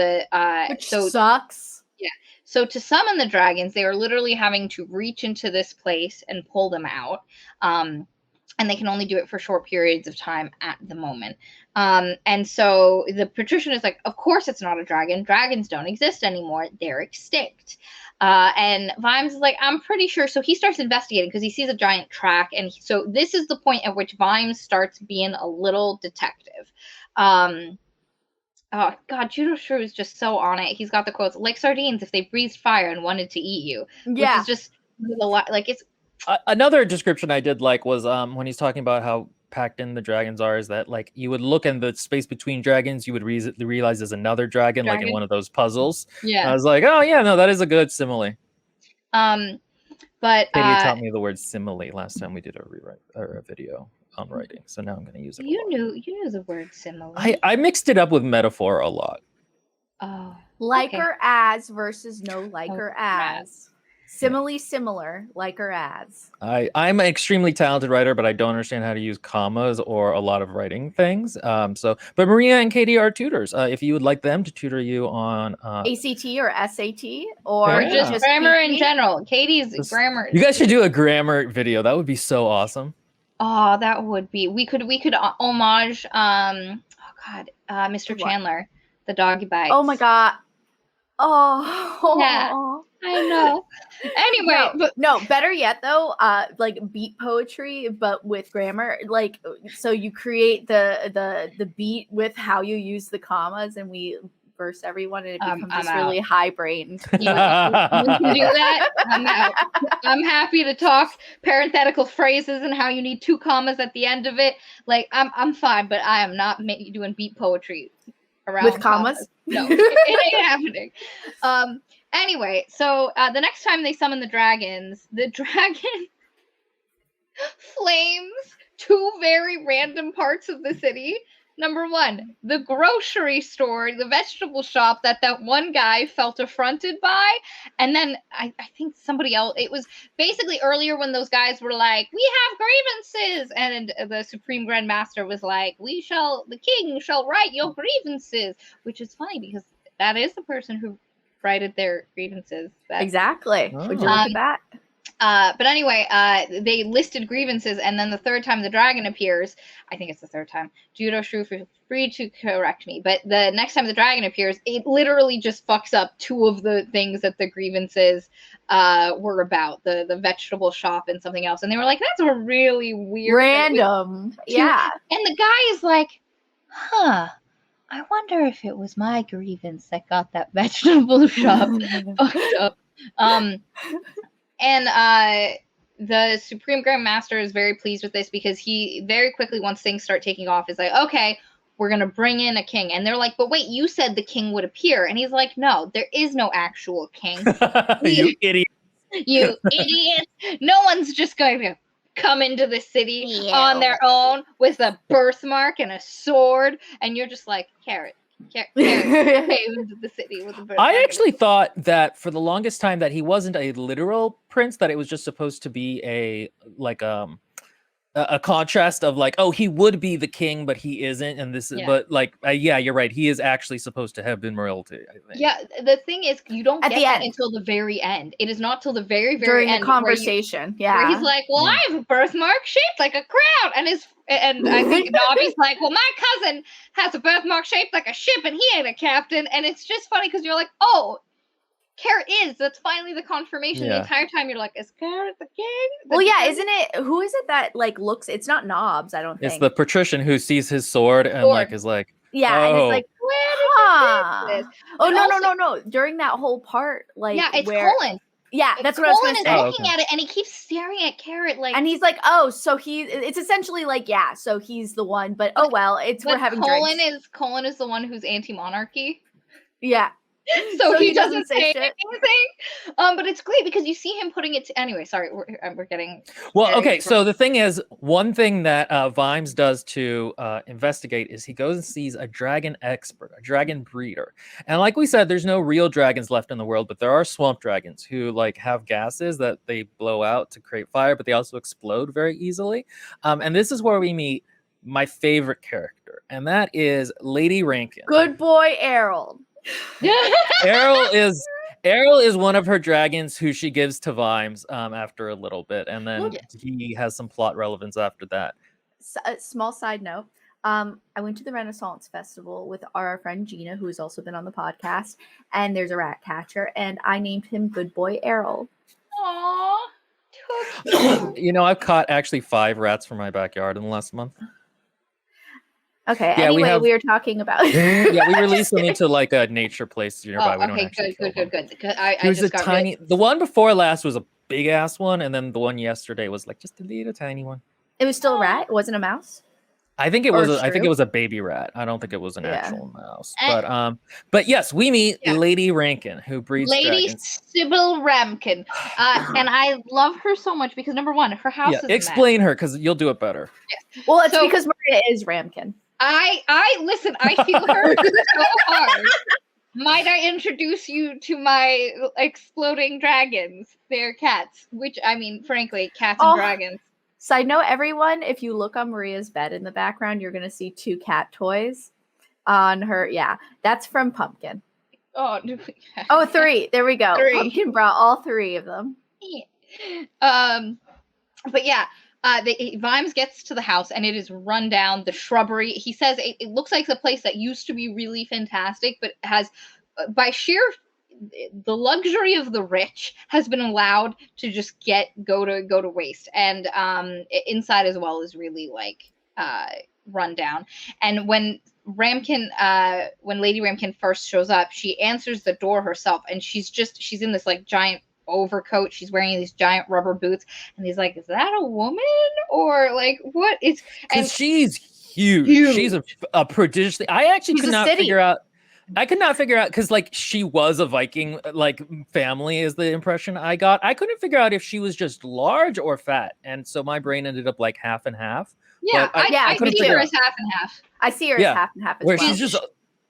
which sucks. Yeah. So to summon the dragons, they are literally having to reach into this place and pull them out. And they can only do it for short periods of time at the moment. And so the patrician is like, of course it's not a dragon. Dragons don't exist anymore. They're extinct. And Vimes is like, I'm pretty sure. So he starts investigating because he sees a giant track. And so this is the point at which Vimes starts being a little detective. Oh, God, Judo Shrew is just so on it. He's got the quotes, like sardines if they breathed fire and wanted to eat you. Yeah. Which is just a lot. Like, it's... Another description I did like was when he's talking about how packed in the dragons are, is that like you would look in the space between dragons, you would realize there's another dragon, like in one of those puzzles. Yeah. And I was like, oh yeah, no, that is a good simile. But Katie taught me the word simile last time we did a rewrite or a video on writing, so now I'm going to use it. You knew the word simile. I mixed it up with metaphor a lot. Oh, like or as versus no like or as. Simile, similar, like or as. I'm an extremely talented writer, but I don't understand how to use commas or a lot of writing things. But Maria and Katie are tutors. If you would like them to tutor you on ACT or SAT or just grammar in general. Katie's grammar. You guys should do a grammar video. That would be so awesome. Oh, that would be. We could homage. Mr. Chandler, the doggy bites. Oh my God. Oh yeah. I know. Anyway, no, better yet though, like beat poetry, but with grammar. Like, so you create the beat with how you use the commas, and we verse everyone, and it becomes this really high brained. You can do that. I'm out. I'm happy to talk parenthetical phrases and how you need 2 commas at the end of it. Like, I'm fine, but I am not doing beat poetry around with commas. No, it ain't happening. Anyway, so the next time they summon the dragons, the dragon flames 2 very random parts of the city. Number 1, the grocery store, the vegetable shop that one guy felt affronted by. And then I think somebody else, it was basically earlier when those guys were like, we have grievances. And the Supreme Grand Master was like, the king shall write your grievances, which is funny because that is the person who righted their grievances. Exactly. Would you look at that? But anyway, they listed grievances, and then the third time the dragon appears, I think it's the third time. Judo Shrew, feel free to correct me. But the next time the dragon appears, it literally just fucks up two of the things that the grievances were about, the vegetable shop and something else. And they were like, that's a really weird, random, yeah. And the guy is like, huh. I wonder if it was my grievance that got that vegetable shop fucked up. And the Supreme Grand Master is very pleased with this because he very quickly, once things start taking off, is like, okay, we're going to bring in a king. And they're like, but wait, you said the king would appear. And he's like, no, there is no actual king. You idiot. You idiot. No one's just going to come into the city on their own with a birthmark and a sword. And you're just like, Carrot came into the city with a birthmark. I actually thought that for the longest time that he wasn't a literal prince, that it was just supposed to be a contrast of like, oh, he would be the king, but he isn't, and this is, but like, yeah, you're right. He is actually supposed to have been royalty, I think. Yeah, the thing is, you don't get that until the very end. It is not till the very end during the conversation, where he's like, well, I have a birthmark shaped like a crown, and I think Nobby's like, well, my cousin has a birthmark shaped like a ship, and he ain't a captain, and it's just funny because you're like, oh, Carrot that's finally the confirmation. The entire time you're like, is Carrot the king? Well, yeah, isn't it? Who is it that like looks? It's not Knobs, I don't think. It's the patrician who sees his sword and like is like, and it's like, where did this? Oh, no. During that whole part, like, yeah, it's Colin. Yeah, that's what I was going to say. Colin is looking at it, and he keeps staring at Carrot like, and he's like, oh, so it's essentially like, yeah, so he's the one, but oh well, we're having drinks. Colin is the one who's anti-monarchy. Yeah. So he doesn't say anything. But it's great because you see him putting it anyway. Sorry, we're getting okay. So the thing is, one thing that Vimes does to investigate is he goes and sees a dragon expert, a dragon breeder, and like we said, there's no real dragons left in the world, but there are swamp dragons who like have gases that they blow out to create fire, but they also explode very easily. And this is where we meet my favorite character, and that is Lady Ramkin. Good boy, Errol. Errol is one of her dragons who she gives to Vimes after a little bit, and then he has some plot relevance after that. Small side note, I went to the Renaissance Festival with our friend Gina, who has also been on the podcast, and there's a rat catcher, and I named him Good Boy Errol. Aww. You know, I've caught actually 5 rats from my backyard in the last month. Okay. Yeah, anyway, we were talking about. Yeah, we released them into like a nature place nearby. Oh, okay, good. He was a tiny. The one before last was a big ass one, and then the one yesterday was like just a little tiny one. It was still a rat. It wasn't a mouse. I think it was. I think it was a baby rat. I don't think it was an actual mouse. But yes, we meet Lady Ramkin, who breeds dragons. Sybil Ramkin, and I love her so much because number one, her house is. Explain her because you'll do it better. Yes. Well, it's because Maria is Ramkin. I listen, I feel her so hard. Might I introduce you to my exploding dragons? They're cats, which, I mean, frankly, cats and dragons. Side note, everyone, if you look on Maria's bed in the background, you're going to see 2 cat toys on her. Yeah, that's from Pumpkin. Oh, 3. There we go. 3. Pumpkin brought all 3 of them. Yeah. But yeah. Vimes gets to the house and it is run down. The shrubbery, he says it looks like the place that used to be really fantastic, but has, by sheer the luxury of the rich, has been allowed to just go to waste. And inside as well is really like run down. And when Lady Ramkin first shows up, she answers the door herself, and she's in this like giant overcoat. She's wearing these giant rubber boots, and he's like, is that a woman or like what is? And she's huge. She's a prodigious. I actually could not figure out because like she was a Viking like family is the impression I got. I couldn't figure out if she was just large or fat, and so my brain ended up like half and half. Yeah, I see her as half and half. I see her as half and half as well. Where she's just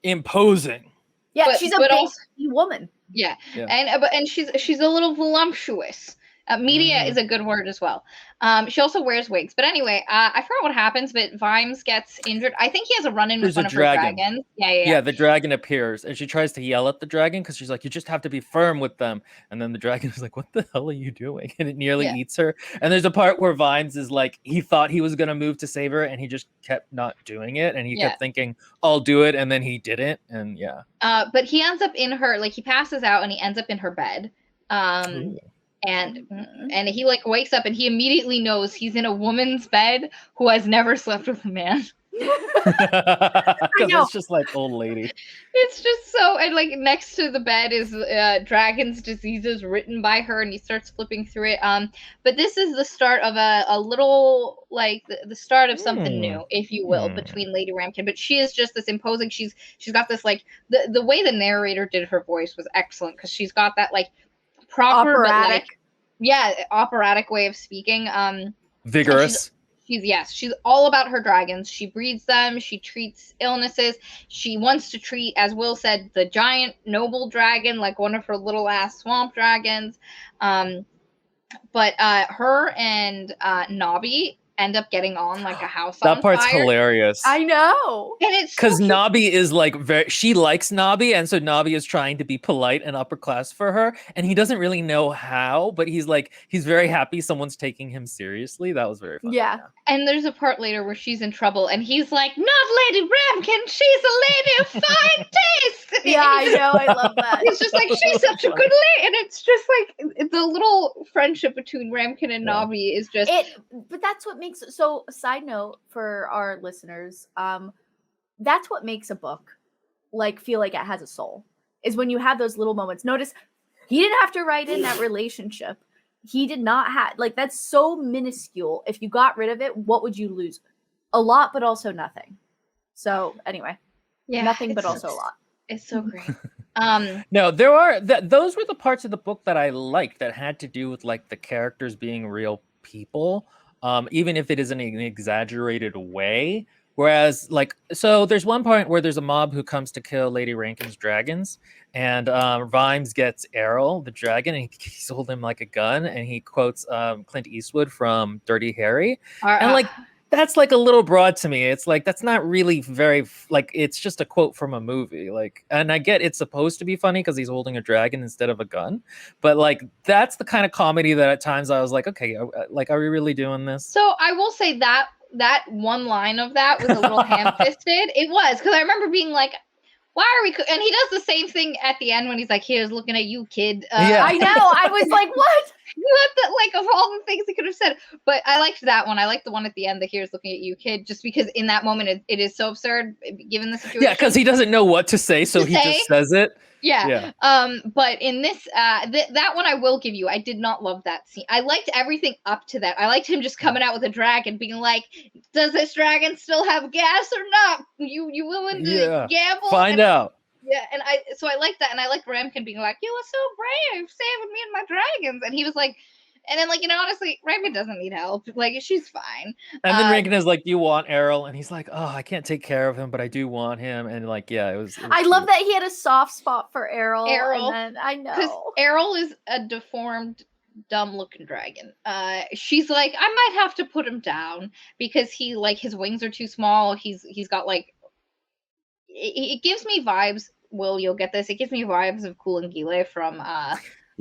imposing. Yeah, she's a big woman. Yeah. And she's a little voluptuous. Media is a good word as well. She also wears wigs. But anyway, I forgot what happens, but Vimes gets injured. I think he has a run-in with one of her dragons. Yeah, the dragon appears, and she tries to yell at the dragon because she's like, you just have to be firm with them. And then the dragon is like, what the hell are you doing? And it nearly eats her. And there's a part where Vimes is like, he thought he was going to move to save her, and he just kept not doing it. And he kept thinking, I'll do it. And then he didn't. And but he ends up in her, like, he passes out and he ends up in her bed. And he like wakes up and he immediately knows he's in a woman's bed who has never slept with a man. Because it's just like old lady. It's just so, and like next to the bed is Dragon's Diseases written by her, and he starts flipping through it. But this is the start of a little, like the start of something new, if you will, between Lady Ramkin. But she is just this imposing. She's got this, like, the way the narrator did her voice was excellent, because she's got that like proper operatic, operatic way of speaking. Vigorous. She's all about her dragons. She breeds them. She treats illnesses. She wants to treat, as Will said, the giant noble dragon like one of her little ass swamp dragons. But her and Nobby end up getting on like a house on fire. That part's hilarious. I know. And it's because Nobby is like she likes Nobby, and so Nobby is trying to be polite and upper class for her, and he doesn't really know how, but he's very happy someone's taking him seriously. That was very funny. Yeah. And there's a part later where she's in trouble, and he's like, "Not Lady Ramkin, she's a lady of fine taste." Yeah, I know. I love that. He's just like, she's such a good lady, and it's just like the little friendship between Ramkin and Nobby is just But that's what makes it so. Side note for our listeners, that's what makes a book like feel like it has a soul, is when you have those little moments. Notice he didn't have to write in that relationship. He did not have, like, that's so minuscule. If you got rid of it, what would you lose? A lot, but also nothing. So anyway, nothing, but also a lot. It's so great. No, there are those were the parts of the book that I liked that had to do with like the characters being real people, even if it is in an exaggerated way. Whereas, like, so there's one point where there's a mob who comes to kill Lady Rankin's dragons, and Vimes gets Errol, the dragon, and he's holding him like a gun, and he quotes Clint Eastwood from Dirty Harry. And, like, that's, like, a little broad to me. It's, like, that's not really very, like, it's just a quote from a movie. Like, and I get it's supposed to be funny because he's holding a dragon instead of a gun. But, like, that's the kind of comedy that at times I was like, okay, like, are we really doing this? So I will say that one line of that was a little ham-fisted. It was, because I remember being like, why are we... And he does the same thing at the end when he's like, here's looking at you, kid. I know. I was like, what? Like, of all the things he could have said. But I liked that one. I liked the one at the end, the here's looking at you, kid, just because in that moment it is so absurd, given the situation. Yeah, because he doesn't know what to say, so he just says it. Yeah. But in this, that one I will give you. I did not love that scene. I liked everything up to that. I liked him just coming out with a dragon, being like, "Does this dragon still have gas or not? You willing to gamble? Find out." Yeah, and I liked that, and I liked Ramkin being like, "You were so brave, saving me and my dragons," and he was like. And then, like, honestly, Ramkin doesn't need help. Like, she's fine. And then Ramkin is like, you want Errol? And he's like, oh, I can't take care of him, but I do want him. And, like, yeah, it was I love that he had a soft spot for Errol. And then, I know. Because Errol is a deformed, dumb-looking dragon. She's like, I might have to put him down because he, like, his wings are too small. He's got, like... It gives me vibes, Will, you'll get this. It gives me vibes of Kulangile from...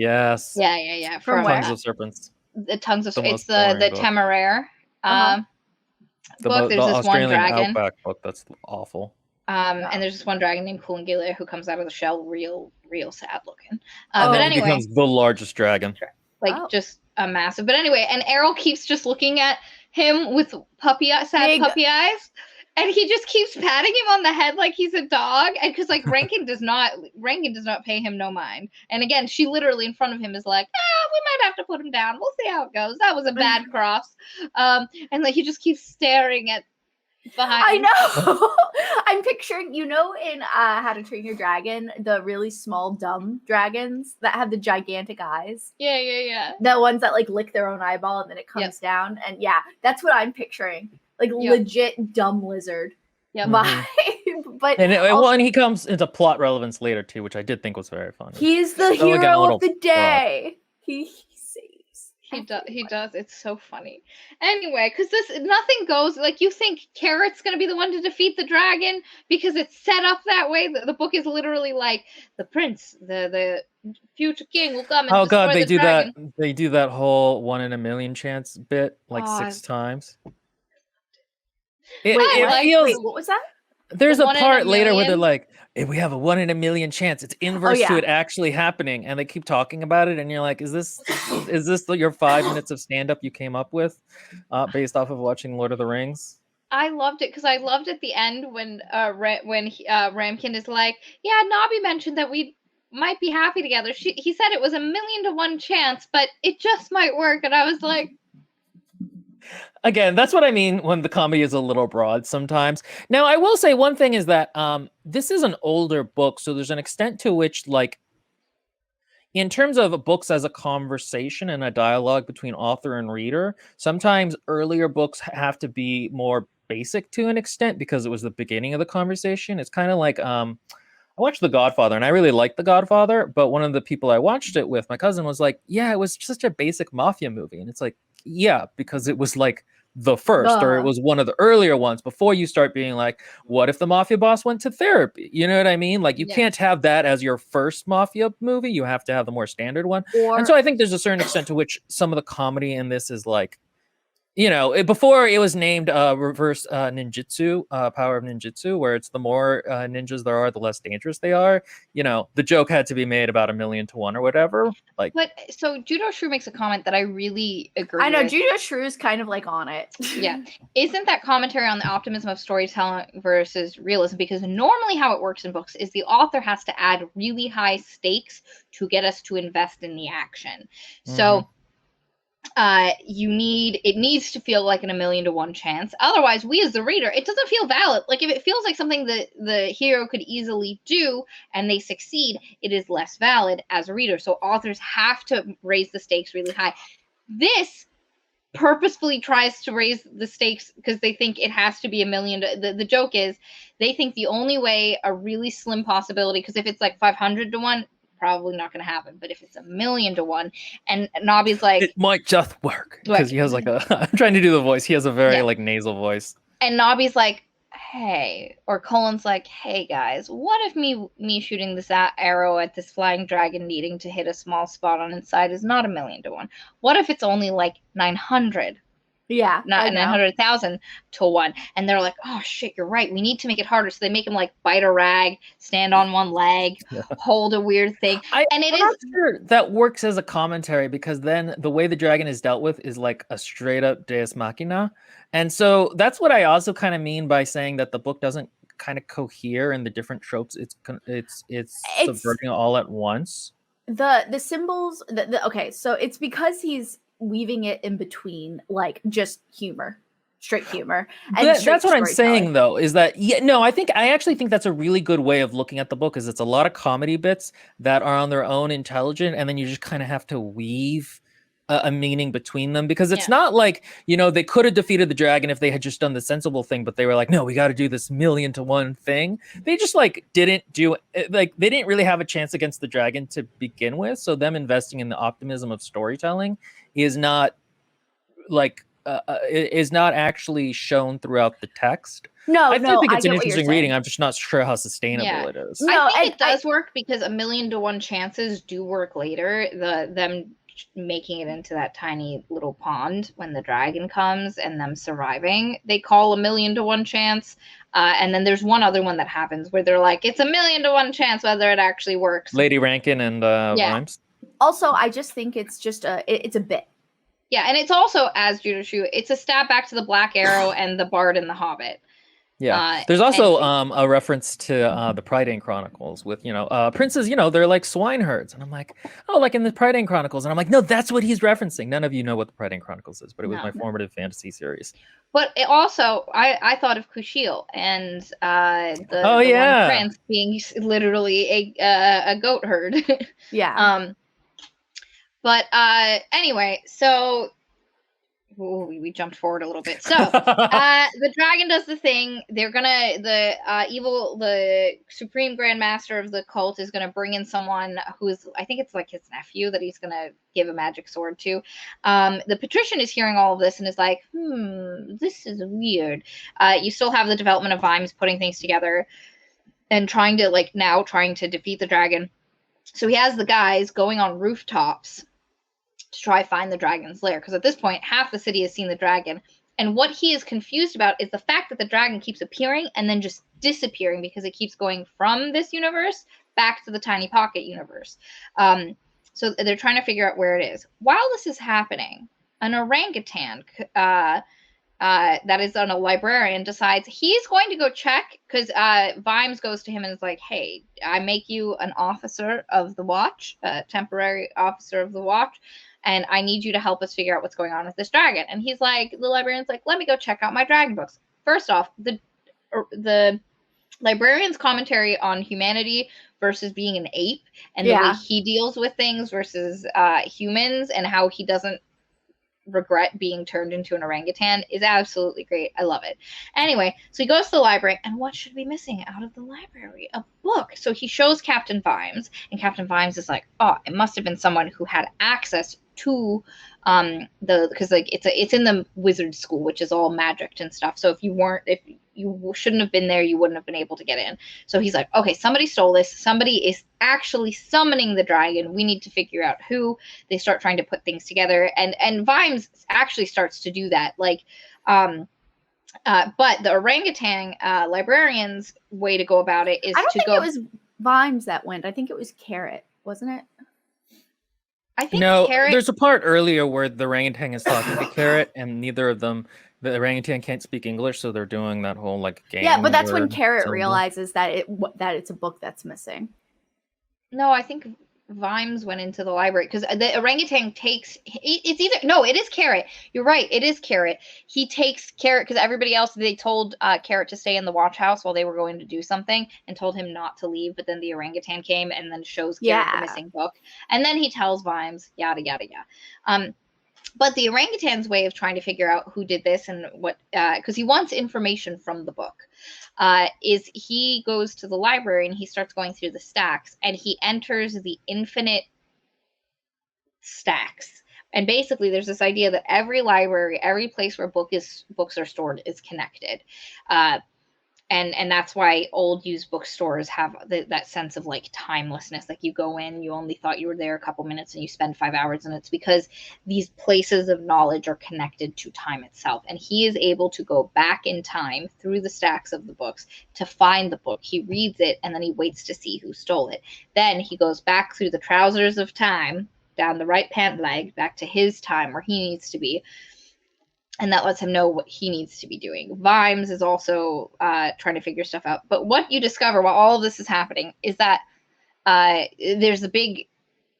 Yes. Yeah. From Tongues of Serpents. The Tongues of It's the Temeraire book. There's this Australian one dragon. Outback book that's awful. And there's this one dragon named Kulangile who comes out of the shell real sad looking. But anyway, becomes the largest dragon. Just a massive. But anyway, and Errol keeps just looking at him with sad puppy eyes. And he just keeps patting him on the head like he's a dog. And because, like, Rankin does not pay him no mind. And again, she literally in front of him is like, we might have to put him down. We'll see how it goes. That was a bad cross. And, like, he just keeps staring at behind. I know. I'm picturing, in How to Train Your Dragon, the really small, dumb dragons that have the gigantic eyes. Yeah. The ones that, like, lick their own eyeball and then it comes down. And, yeah, that's what I'm picturing. Like, legit dumb lizard vibe. But and he comes into plot relevance later too, which I did think was very funny. He's the hero of the day. He He does. It's so funny. Anyway, because nothing goes like you think. Carrot's gonna be the one to defeat the dragon because it's set up that way. The book is literally like the prince, the future king will come and Oh destroy god, they the do dragon. that. They do that whole 1 in a million chance bit like 6 times. It feels. Wait, what was that? There's The a 1 in a part later where they're million? like, hey, we have a 1 in a million chance. It's inverse to yeah. it actually happening, and they keep talking about it, and you're like, is this your 5 minutes of stand up you came up with, based off of watching Lord of the Rings? I loved it because I loved at the end when Ramkin is like, yeah, Nobby mentioned that we might be happy together. He said it was a 1,000,000 to 1 chance, but it just might work, and I was like. Again, that's what I mean when the comedy is a little broad sometimes. Now, I will say one thing is that this is an older book, so there's an extent to which, like, in terms of books as a conversation and a dialogue between author and reader, sometimes earlier books have to be more basic to an extent because it was the beginning of the conversation. It's kind of like I watched The Godfather, and I really liked The Godfather, but one of the people I watched it with, my cousin, was like, yeah, it was such a basic mafia movie. And it's like, yeah, because it was like the first, or it was one of the earlier ones before you start being like, what if the mafia boss went to therapy? You know what I mean? Like, you can't have that as your first mafia movie. You have to have the more standard one. And so I think there's a certain extent to which some of the comedy in this is like, you know, before it was named reverse ninjutsu, power of ninjutsu, where it's the more ninjas there are, the less dangerous they are. You know, the joke had to be made about 1,000,000 to 1 or whatever. Like, But so Judo Shrew makes a comment that I really agree I know with. Judo Shrew is kind of like on it. Yeah. Isn't that commentary on the optimism of storytelling versus realism? Because normally how it works in books is the author has to add really high stakes to get us to invest in the action. So it needs to feel like an 1,000,000 to 1 chance. Otherwise, we as the reader, it doesn't feel valid. Like if it feels like something that the hero could easily do and they succeed, it is less valid as a reader. So authors have to raise the stakes really high. This purposefully tries to raise the stakes because they think it has to be 1,000,000. The joke is they think the only way, a really slim possibility, because if it's like 500 to 1, probably not going to happen. But if it's 1,000,000 to 1, and Nobby's like, it might just work because he has like a. I'm trying to do the voice. He has a very like nasal voice. And Nobby's like, hey, or Colin's like, hey guys, what if me shooting this arrow at this flying dragon needing to hit a small spot on its side is not 1,000,000 to 1? What if it's only like 900? Yeah, not 900,000 to 1. And they're like, oh shit, you're right. We need to make it harder. So they make him like bite a rag, stand on one leg, hold a weird thing. I'm not sure that works as a commentary because then the way the dragon is dealt with is like a straight up Deus Machina. And so that's what I also kind of mean by saying that the book doesn't kind of cohere in the different tropes. It's subverting all at once. The symbols. Okay, so it's because he's weaving it in between, like just humor, straight humor. And that's what I'm saying, though, is that I actually think that's a really good way of looking at the book. Is it's a lot of comedy bits that are on their own intelligent, and then you just kind of have to weave a meaning between them because it's not like, you know, they could have defeated the dragon if they had just done the sensible thing, but they were like, no, we got to do this 1,000,000 to 1 thing. They just like didn't do like they didn't really have a chance against the dragon to begin with. So them investing in the optimism of storytelling is not like is not actually shown throughout the text. No, I think it's an what interesting reading. I'm just not sure how sustainable it is. I think it does work because 1,000,000 to 1 chances do work later. Them making it into that tiny little pond when the dragon comes and them surviving, they call 1,000,000 to 1 chance. And then there's one other one that happens where they're like, it's 1,000,000 to 1 chance whether it actually works. Lady Rankin and Vimes. Also, I just think it's just it's a bit. Yeah, and it's also, as Judo Shrew, it's a stab back to the Black Arrow and the Bard and the Hobbit. Yeah, there's also a reference to the Prydain Chronicles with, you know, princes, you know, they're like swineherds. And I'm like, oh, like in the Prydain Chronicles. And I'm like, no, that's what he's referencing. None of you know what the Prydain Chronicles is, but it was my formative fantasy series. But it also, I thought of Kushiel and the one prince being literally a goat herd. Yeah. But anyway, so Ooh, we jumped forward a little bit. So the dragon does the thing. They're gonna the supreme grandmaster of the cult is gonna bring in someone who's, I think it's like his nephew, that he's gonna give a magic sword to. The patrician is hearing all of this and is like, this is weird. You still have the development of Vimes putting things together and trying to defeat the dragon. So he has the guys going on rooftops to try find the dragon's lair, because at this point half the city has seen the dragon, and what he is confused about is the fact that the dragon keeps appearing and then just disappearing, because it keeps going from this universe back to the tiny pocket universe. So they're trying to figure out where it is. While this is happening, an orangutan that is on a librarian decides he's going to go check, because Vimes goes to him and is like, hey, I make you an officer of the watch, a temporary officer of the watch, and I need you to help us figure out what's going on with this dragon. And he's like, the librarian's like, let me go check out my dragon books. First off, the librarian's commentary on humanity versus being an ape, and the way he deals with things versus humans, and how he doesn't regret being turned into an orangutan is absolutely great. I love it. Anyway, so he goes to the library, and what should be missing out of the library? A book. So he shows Captain Vimes, and Captain Vimes is like, oh, it must have been someone who had access to because like it's in the wizard school, which is all magicked and stuff. So if you shouldn't have been there, you wouldn't have been able to get in. So he's like, okay, somebody stole this. Somebody is actually summoning the dragon. We need to figure out who. They start trying to put things together, and Vimes actually starts to do that. Like, but the orangutan librarian's way to go about it is I don't to think go. it was Vimes that went. I think it was Carrot, wasn't it? I think No, Carrot. there's a part earlier where the orangutan is talking to Carrot, and neither of them, the orangutan can't speak English, so they're doing that whole like game. Yeah, but that's when Carrot syllable. realizes that it's a book that's missing. No, I think Vimes went into the library, because the orangutan takes it is Carrot. You're right, it is Carrot. He takes Carrot, because everybody else, they told Carrot to stay in the watch house while they were going to do something, and told him not to leave, but then the orangutan came and then shows Carrot the missing book, and then he tells Vimes yada yada yada. But the orangutan's way of trying to figure out who did this and what, because he wants information from the book, is he goes to the library and he starts going through the stacks, and he enters the infinite stacks. And basically there's this idea that every library, every place where books are stored is connected. And that's why old used bookstores have that sense of like timelessness. Like you go in, you only thought you were there a couple minutes and you spend 5 hours, and it's because these places of knowledge are connected to time itself. And he is able to go back in time through the stacks of the books to find the book. He reads it and then he waits to see who stole it. Then he goes back through the trousers of time, down the right pant leg, back to his time where he needs to be. And that lets him know what he needs to be doing. Vimes is also trying to figure stuff out. But what you discover while all of this is happening is that there's a big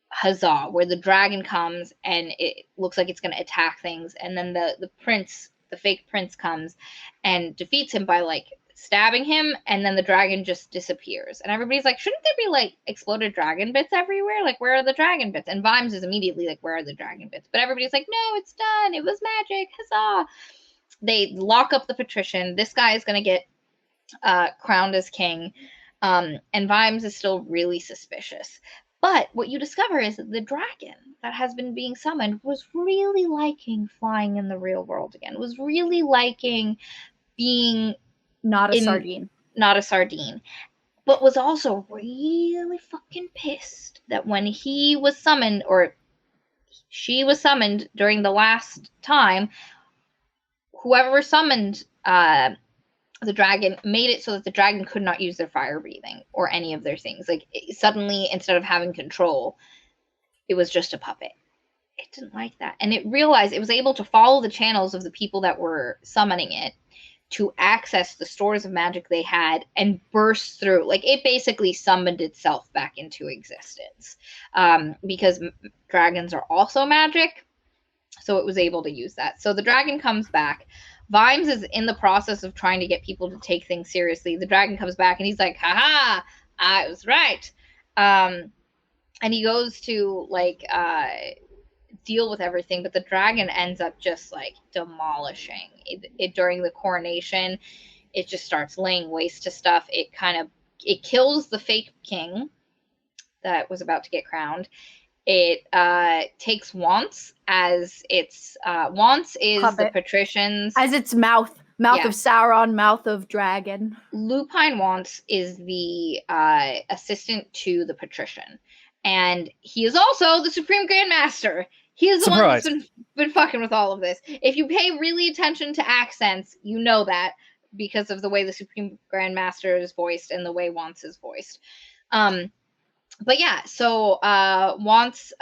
huzzah where the dragon comes and it looks like it's going to attack things. And then the prince, the fake prince, comes and defeats him by like stabbing him. And then the dragon just disappears. And everybody's like, shouldn't there be like exploded dragon bits everywhere? Like, where are the dragon bits? And Vimes is immediately like, where are the dragon bits? But everybody's like, no, it's done. It was magic. Huzzah. They lock up the patrician. This guy is going to get crowned as king. And Vimes is still really suspicious. But what you discover is that the dragon that has been being summoned was really liking flying in the real world again. Was really liking being not a sardine, but was also really fucking pissed that when he was summoned, or she was summoned during the last time, whoever summoned the dragon made it so that the dragon could not use their fire breathing or any of their things. Like suddenly, instead of having control, it was just a puppet. It didn't like that, and it realized it was able to follow the channels of the people that were summoning it to access the stores of magic they had and burst through. Like it basically summoned itself back into existence, because dragons are also magic. So it was able to use that. So the dragon comes back. Vimes is in the process of trying to get people to take things seriously. The dragon comes back and he's like, haha, I was right. And he goes to like deal with everything, but the dragon ends up just like demolishing it during the coronation. It just starts laying waste to stuff. It kills the fake king that was about to get crowned. It takes Wance as its Wance is Puppet. the patricians as its mouth of Sauron, mouth of dragon. Lupine Wance is the assistant to the patrician, and he is also the Supreme Grand Master. He is the one that's been fucking with all of this. If you pay really attention to accents, you know that because of the way the Supreme Grand Master is voiced and the way Wance is voiced. But yeah, so Wance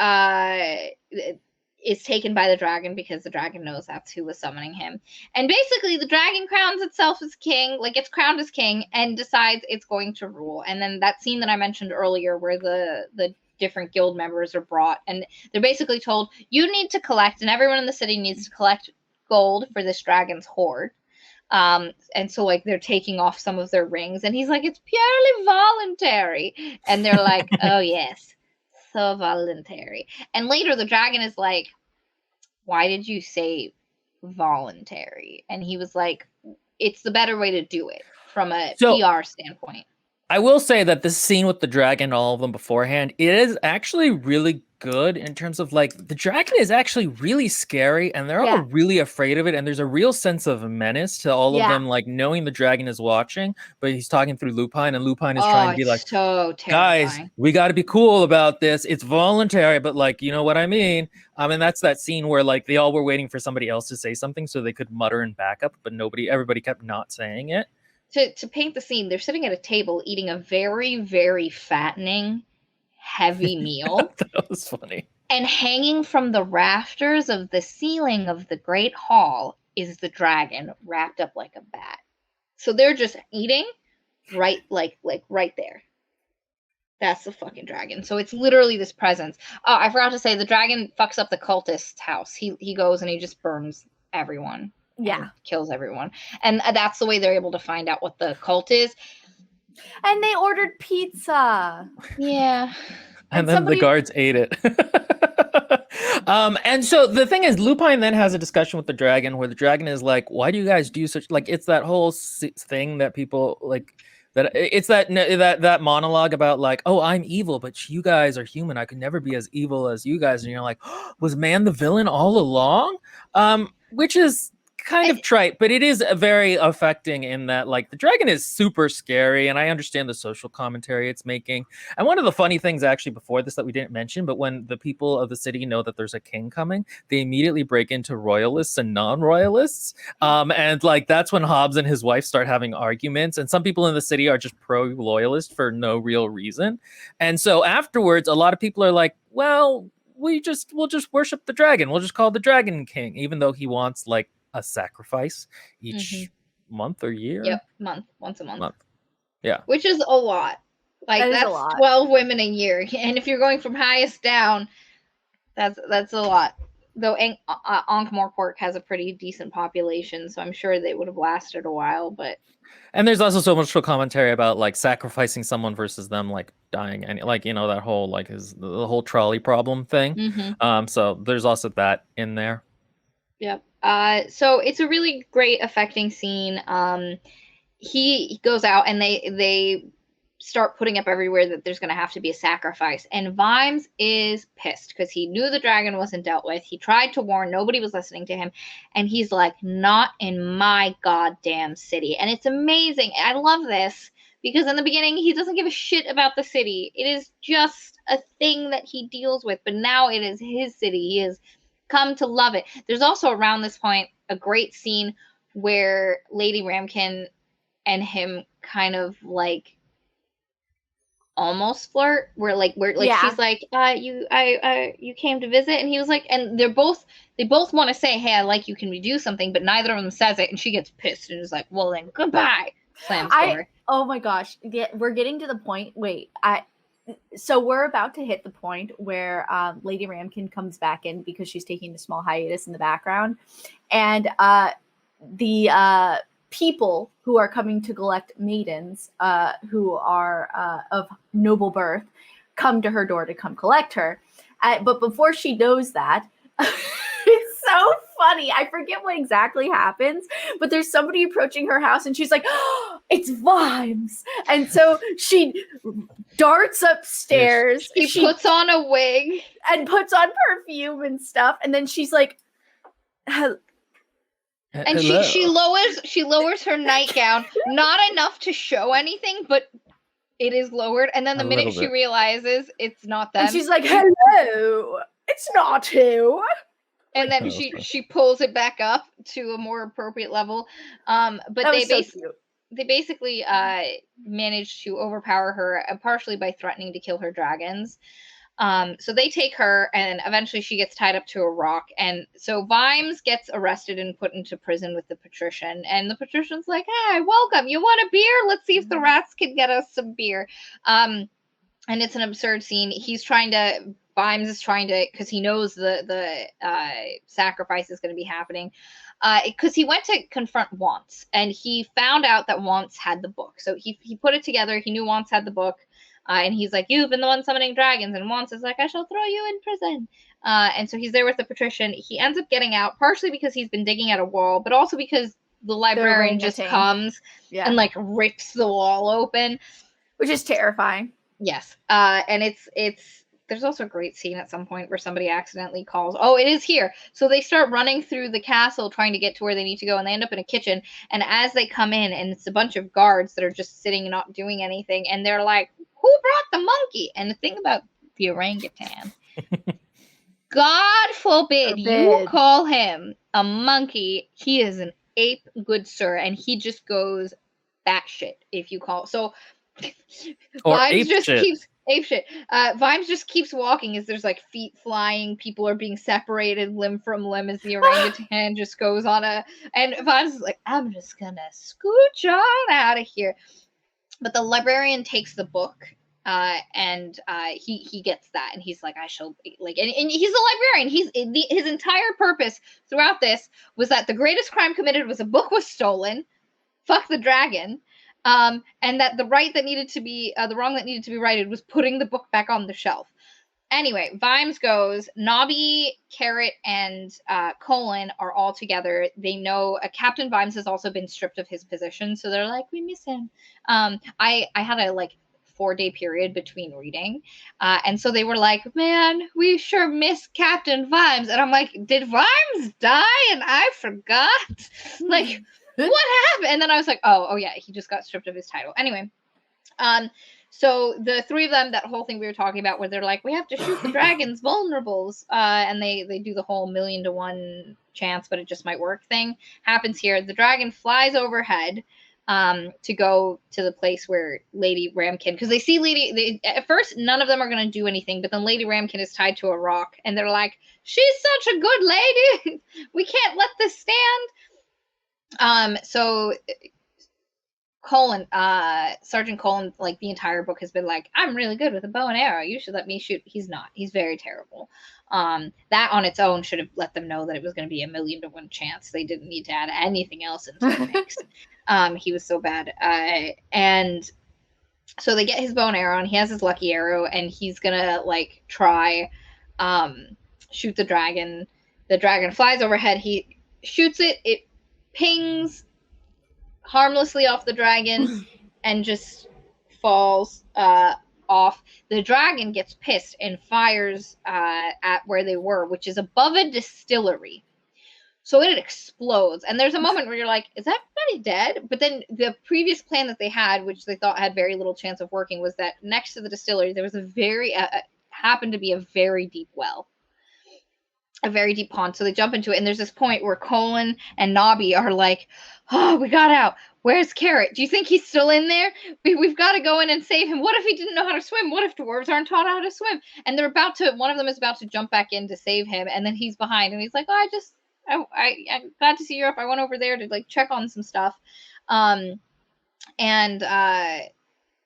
is taken by the dragon because the dragon knows that's who was summoning him. And basically the dragon crowns itself as king, like it's crowned as king, and decides it's going to rule. And then that scene that I mentioned earlier where the different guild members are brought and they're basically told, you need to collect, and everyone in the city needs to collect gold for this dragon's hoard. And so like they're taking off some of their rings and he's like, it's purely voluntary, and they're like, oh yes, so voluntary. And later the dragon is like, why did you say voluntary? And he was like, it's the better way to do it from a PR standpoint. I will say that this scene with the dragon, all of them beforehand, it is actually really good in terms of like the dragon is actually really scary and they're all really afraid of it. And there's a real sense of menace to all of them, like knowing the dragon is watching, but he's talking through Lupine and Lupine is trying to be like, so guys, we got to be cool about this. It's voluntary, but like, you know what I mean? And that's that scene where like they all were waiting for somebody else to say something so they could mutter and back up, but everybody kept not saying it. To paint the scene, they're sitting at a table eating a very, very fattening, heavy meal. That was funny. And hanging from the rafters of the ceiling of the great hall is the dragon wrapped up like a bat. So they're just eating right, like right there. That's the fucking dragon. So it's literally this presence. Oh, I forgot to say, the dragon fucks up the cultist's house. He goes and he just burns everyone. Yeah. Kills everyone. And that's the way they're able to find out what the cult is. And they ordered pizza. Yeah. And then the guards ate it. And so the thing is, Lupine then has a discussion with the dragon where the dragon is like, why do you guys do such, like, it's that whole thing that people like, that it's that monologue about like, oh, I'm evil, but you guys are human. I could never be as evil as you guys. And you're like, oh, was man the villain all along? Which is kind of trite, but it is very affecting in that like the dragon is super scary, and I understand the social commentary it's making. And one of the funny things actually before this that we didn't mention, but when the people of the city know that there's a king coming, they immediately break into royalists and non-royalists, and like that's when Hobbs and his wife start having arguments, and some people in the city are just pro-loyalist for no real reason. And so afterwards a lot of people are like, well, we'll just worship the dragon, we'll just call the dragon king, even though he wants like a sacrifice each month or year. Once a month. Yeah, which is a lot. Like that's 12 women a year, and if you're going from highest down, that's a lot. Though Ankh-Morpork has a pretty decent population, so I'm sure they would have lasted a while. But and there's also so much commentary about like sacrificing someone versus them like dying, and like, you know, that whole like the whole trolley problem thing. So there's also that in there. Yep. So it's a really great affecting scene. He goes out and they start putting up everywhere that there's going to have to be a sacrifice. And Vimes is pissed because he knew the dragon wasn't dealt with. He tried to warn, nobody was listening to him. And he's like, not in my goddamn city. And it's amazing. I love this because in the beginning, he doesn't give a shit about the city. It is just a thing that he deals with. But now it is his city. He is come to love it. There's also around this point a great scene where Lady Ramkin and him kind of like almost flirt, where she's like, you came to visit, and he was like, and they both want to say, hey, I like you, can we do something, but neither of them says it, and she gets pissed and is like, well then goodbye, slams door. Oh my gosh, we're getting to the point. So we're about to hit the point where Lady Ramkin comes back in because she's taking a small hiatus in the background. And the people who are coming to collect maidens who are of noble birth come to her door to come collect her. But before she knows that, It's so funny. I forget what exactly happens, but there's somebody approaching her house and she's like, oh, it's Vimes. And so she darts upstairs. She puts on a wig. And puts on perfume and stuff. And then she's like, and she lowers her nightgown, not enough to show anything, but it is lowered. And then the minute she realizes it's not them, and she's like, hello, it's not who. And then she pulls it back up to a more appropriate level. But they basically managed to overpower her, partially by threatening to kill her dragons. So they take her, and eventually she gets tied up to a rock. And so Vimes gets arrested and put into prison with the patrician. And the patrician's like, "Hi, welcome. You want a beer? Let's see if the rats can get us some beer." And it's an absurd scene. Vimes is trying to, because he knows the sacrifice is going to be happening. Because he went to confront Wants, and he found out that Wants had the book. So he put it together. He knew Wants had the book. And he's like, you've been the one summoning dragons. And Wants is like, I shall throw you in prison. And so he's there with the patrician. He ends up getting out, partially because he's been digging at a wall, but also because the librarian just comes and like rips the wall open. Which is terrifying. Yes. And it's there's also a great scene at some point where somebody accidentally calls, oh, it is here. So they start running through the castle trying to get to where they need to go, and they end up in a kitchen. And as they come in, and it's a bunch of guards that are just sitting and not doing anything, and they're like, who brought the monkey? And the thing about the orangutan, God forbid you call him a monkey. He is an ape, good sir, and he just goes batshit if you call. So Vimes just keeps ape shit. Vimes just keeps walking as there's like feet flying, people are being separated limb from limb as the orangutan just goes on and Vimes is like, I'm just gonna scooch on out of here. But the librarian takes the book, and he gets that, and he's like, I shall like, and he's a librarian. His entire purpose throughout this was that the greatest crime committed was a book was stolen. Fuck the dragon. And that the wrong that needed to be righted was putting the book back on the shelf. Anyway, Vimes goes. Nobby, Carrot, and Colin are all together. They know Captain Vimes has also been stripped of his position, so they're like, we miss him. I had a 4-day period between reading, and so they were like, man, we sure miss Captain Vimes. And I'm like, did Vimes die and I forgot? Like, what happened? And then I was like, oh yeah, he just got stripped of his title. Anyway, so the three of them, that whole thing we were talking about where they're like, we have to shoot the dragons vulnerables, and they do the whole 1,000,000 to 1 chance but it just might work thing, happens here. The dragon flies overhead to go to the place where Lady Ramkin, because they see at first none of them are going to do anything, but then Lady Ramkin is tied to a rock and they're like, she's such a good lady, we can't let this stand. So Colin, Sergeant Colin, like the entire book has been like, I'm really good with a bow and arrow, you should let me shoot. He's not. He's very terrible. That on its own should have let them know that it was going to be 1,000,000 to 1 chance. They didn't need to add anything else into the mix. He was so bad. And so they get his bow and arrow, and he has his lucky arrow, and he's gonna try shoot the dragon. The dragon flies overhead. He shoots it. It pings harmlessly off the dragon and just falls off. The dragon gets pissed and fires at where they were, which is above a distillery. So it explodes. And there's a moment where you're like, is that everybody dead? But then the previous plan that they had, which they thought had very little chance of working, was that next to the distillery, there was happened to be a very deep well. A very deep pond. So they jump into it, and there's this point where Colin and Nobby are like, oh, we got out. Where's Carrot? Do you think he's still in there? We've got to go in and save him. What if he didn't know how to swim? What if dwarves aren't taught how to swim? And one of them is about to jump back in to save him, and then he's behind, and he's like, oh, I'm glad to see you're up. I went over there to check on some stuff. And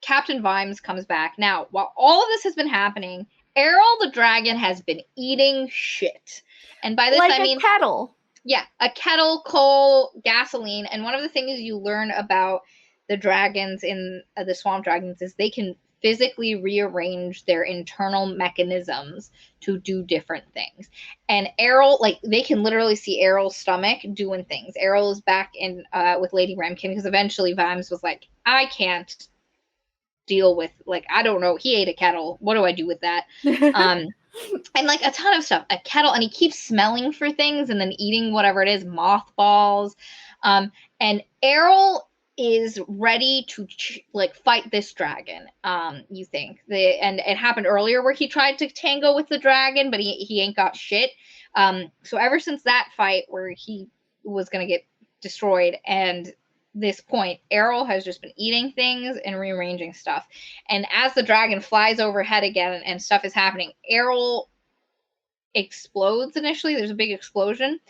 Captain Vimes comes back. Now, while all of this has been happening, Errol the dragon has been eating shit. And by this I mean a kettle. Yeah, a kettle, coal, gasoline. And one of the things you learn about the dragons in the swamp dragons is they can physically rearrange their internal mechanisms to do different things. And Errol, like, they can literally see Errol's stomach doing things. Errol is back in with Lady Ramkin, because eventually Vimes was like, I can't deal with, like, I don't know, he ate a kettle. What do I do with that? And like a ton of stuff, a kettle, and he keeps smelling for things and then eating whatever it is, mothballs. And Errol is ready to like fight this dragon. You think and it happened earlier where he tried to tango with the dragon, but he ain't got shit. So ever since that fight where he was gonna get destroyed, and this point, Errol has just been eating things and rearranging stuff. And as the dragon flies overhead again and stuff is happening, Errol explodes initially. There's a big explosion.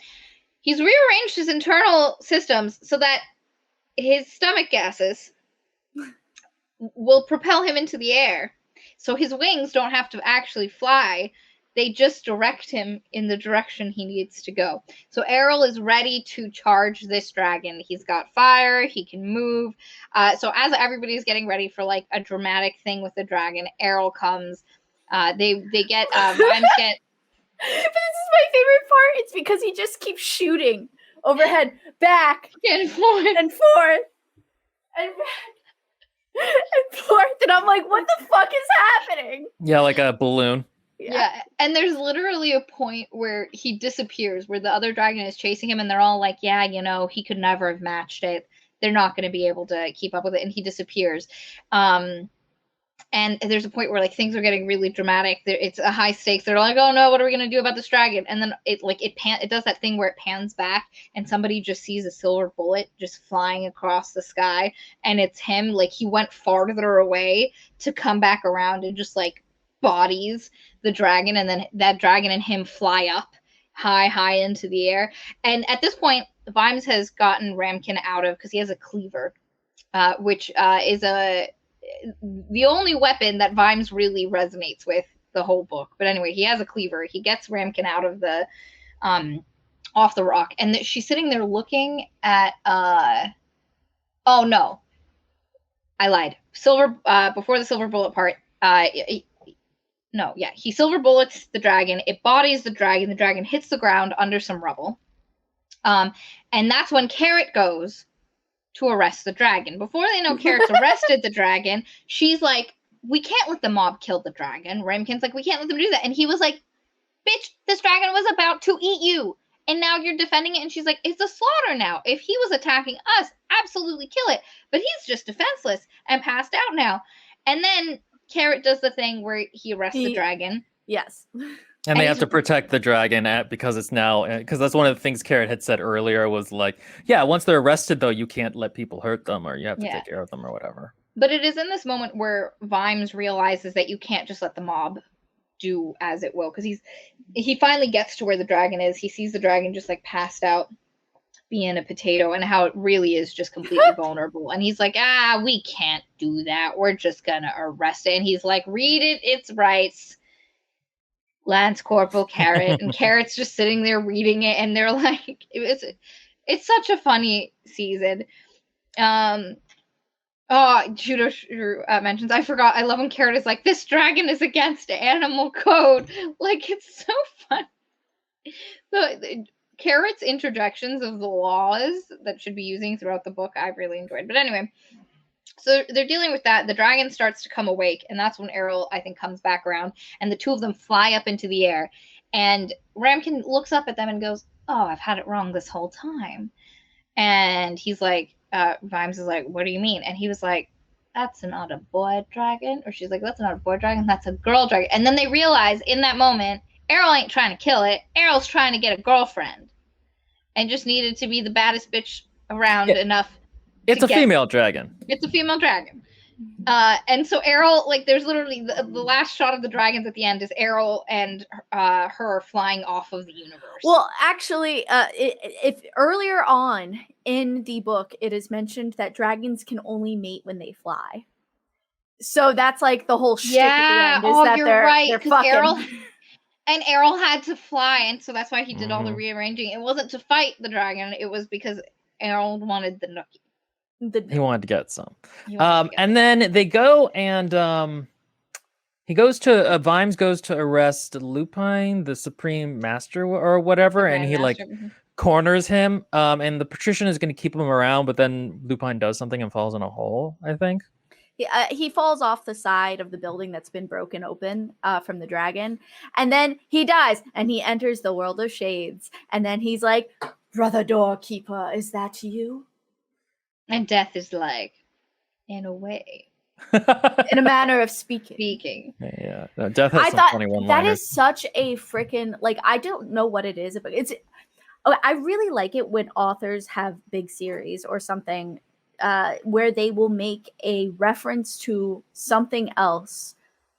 He's rearranged his internal systems so that his stomach gases will propel him into the air. So his wings don't have to actually fly. They just direct him in the direction he needs to go. So Errol is ready to charge this dragon. He's got fire. He can move. So as everybody's getting ready for like a dramatic thing with the dragon, Errol comes. They get Vimes get. But this is my favorite part. It's because he just keeps shooting overhead, back, and forth, and forth, and back, and forth. And I'm like, what the fuck is happening? Yeah, like a balloon. Yeah, and there's literally a point where he disappears, where the other dragon is chasing him, and they're all like, yeah, you know, he could never have matched it. They're not going to be able to keep up with it, and he disappears. And there's a point where like things are getting really dramatic. It's a high stakes. They're like, oh no, what are we going to do about this dragon? And then it does that thing where it pans back, and somebody just sees a silver bullet just flying across the sky, and it's him. Like, he went farther away to come back around and just like bodies the dragon, and then that dragon and him fly up high into the air. And at this point, Vimes has gotten Ramkin out of, because he has a cleaver, which is the only weapon that Vimes really resonates with the whole book. But anyway, he has a cleaver. He gets Ramkin out of the off the rock, and she's sitting there looking at oh no, I lied. Before the silver bullet part, he silver bullets the dragon. It bodies the dragon. The dragon hits the ground under some rubble. And that's when Carrot goes to arrest the dragon. Before they know Carrot's arrested the dragon, she's like, we can't let the mob kill the dragon. Ramkin's like, we can't let them do that. And he was like, bitch, this dragon was about to eat you, and now you're defending it. And she's like, it's a slaughter now. If he was attacking us, absolutely kill it. But he's just defenseless and passed out now. And then Carrot does the thing where he arrests the dragon. Yes. And they have to protect the dragon because it's now, because that's one of the things Carrot had said earlier was like, yeah, once they're arrested, though, you can't let people hurt them, or you have to take care of them or whatever. But it is in this moment where Vimes realizes that you can't just let the mob do as it will, because he finally gets to where the dragon is. He sees the dragon just like passed out, being a potato, and how it really is just completely vulnerable. And he's like, we can't do that. We're just gonna arrest it. And he's like, read it, its rights. Lance Corporal Carrot, and Carrot's just sitting there reading it, and they're like, it's such a funny season. Judo mentions, I forgot, I love when Carrot is like, this dragon is against animal code. Like, it's so fun. The Carrot's interjections of the laws that should be using throughout the book, I've really enjoyed. But anyway, so they're dealing with that. The dragon starts to come awake, and that's when Errol, I think, comes back around, and the two of them fly up into the air. And Ramkin looks up at them and goes, oh, I've had it wrong this whole time. And he's like, Vimes is like, what do you mean? And he was like, that's not a boy dragon. Or she's like, that's not a boy dragon, that's a girl dragon. And then they realize in that moment, Errol ain't trying to kill it. Errol's trying to get a girlfriend. And just needed to be the baddest bitch around enough. It's a female dragon. It's a female dragon. And so Errol, like, there's literally the last shot of the dragons at the end is Errol and her flying off of the universe. Well, actually, if earlier on in the book, it is mentioned that dragons can only mate when they fly. So that's like the whole shtick at the end is that they're fucking. Errol had to fly, and so that's why he did all the rearranging. It wasn't to fight the dragon; it was because Errol wanted the nookie. He wanted to get some. He wanted to get And then they go and he goes to Vimes goes to arrest Lupine, the Supreme Master or whatever, and he like corners him. And the patrician is going to keep him around, but then Lupine does something and falls in a hole, I think. He falls off the side of the building that's been broken open from the dragon, and then he dies, and he enters the world of shades, and then he's like, "Brother doorkeeper, is that you?" And Death is like, in a way. In a manner of speaking. Yeah. No, Death has some funny one-liners. That is such a freaking, like, I don't know what it is, but it's, I really like it when authors have big series or something where they will make a reference to something else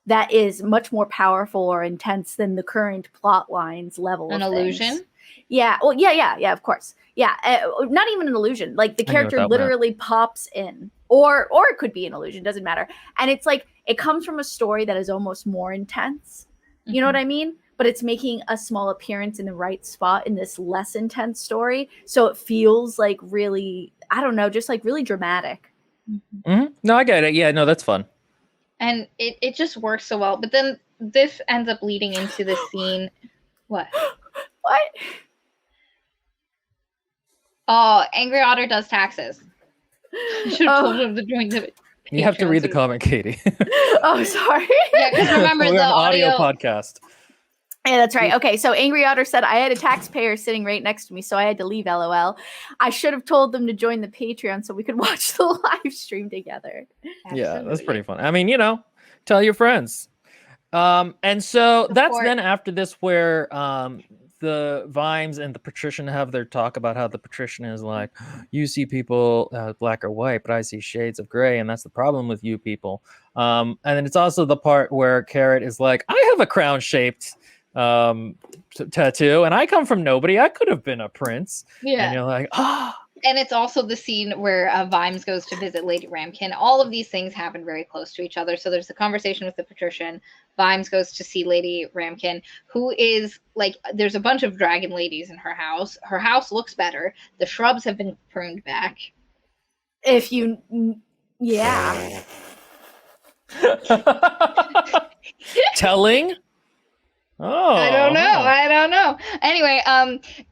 that is much more powerful or intense than the current plot lines level. An illusion? Things. Yeah. Well, yeah, of course. Yeah. Not even an illusion. Like the character literally pops in, or it could be an illusion. Doesn't matter. And it's like, it comes from a story that is almost more intense. You know what I mean? But it's making a small appearance in the right spot in this less intense story. So it feels like really, I don't know, just like really dramatic. No, I get it. Yeah, no, that's fun. And it just works so well. But then this ends up leading into the scene. What? What? Oh, Angry Otter does taxes. I should have told him to join the You have to read the comment, Katie. Oh, sorry. Yeah, because remember We're the an audio podcast. Yeah, that's right. Okay, so Angry Otter said, I had a taxpayer sitting right next to me, so I had to leave, LOL. I should have told them to join the Patreon so we could watch the live stream together. Absolutely. Yeah, that's pretty fun. I mean, you know, tell your friends. And so that's then after this where the Vimes and the patrician have their talk about how the patrician is like, you see people black or white, but I see shades of gray, and that's the problem with you people. And then it's also the part where Carrot is like, I have a crown-shaped tattoo, and I come from nobody. I could have been a prince. Yeah. And you're like, ah. And it's also the scene where Vimes goes to visit Lady Ramkin. All of these things happen very close to each other. So there's a conversation with the patrician. Vimes goes to see Lady Ramkin, who is like, there's a bunch of dragon ladies in her house. Her house looks better. The shrubs have been pruned back. If you, yeah. Telling? Oh, I don't know. Anyway,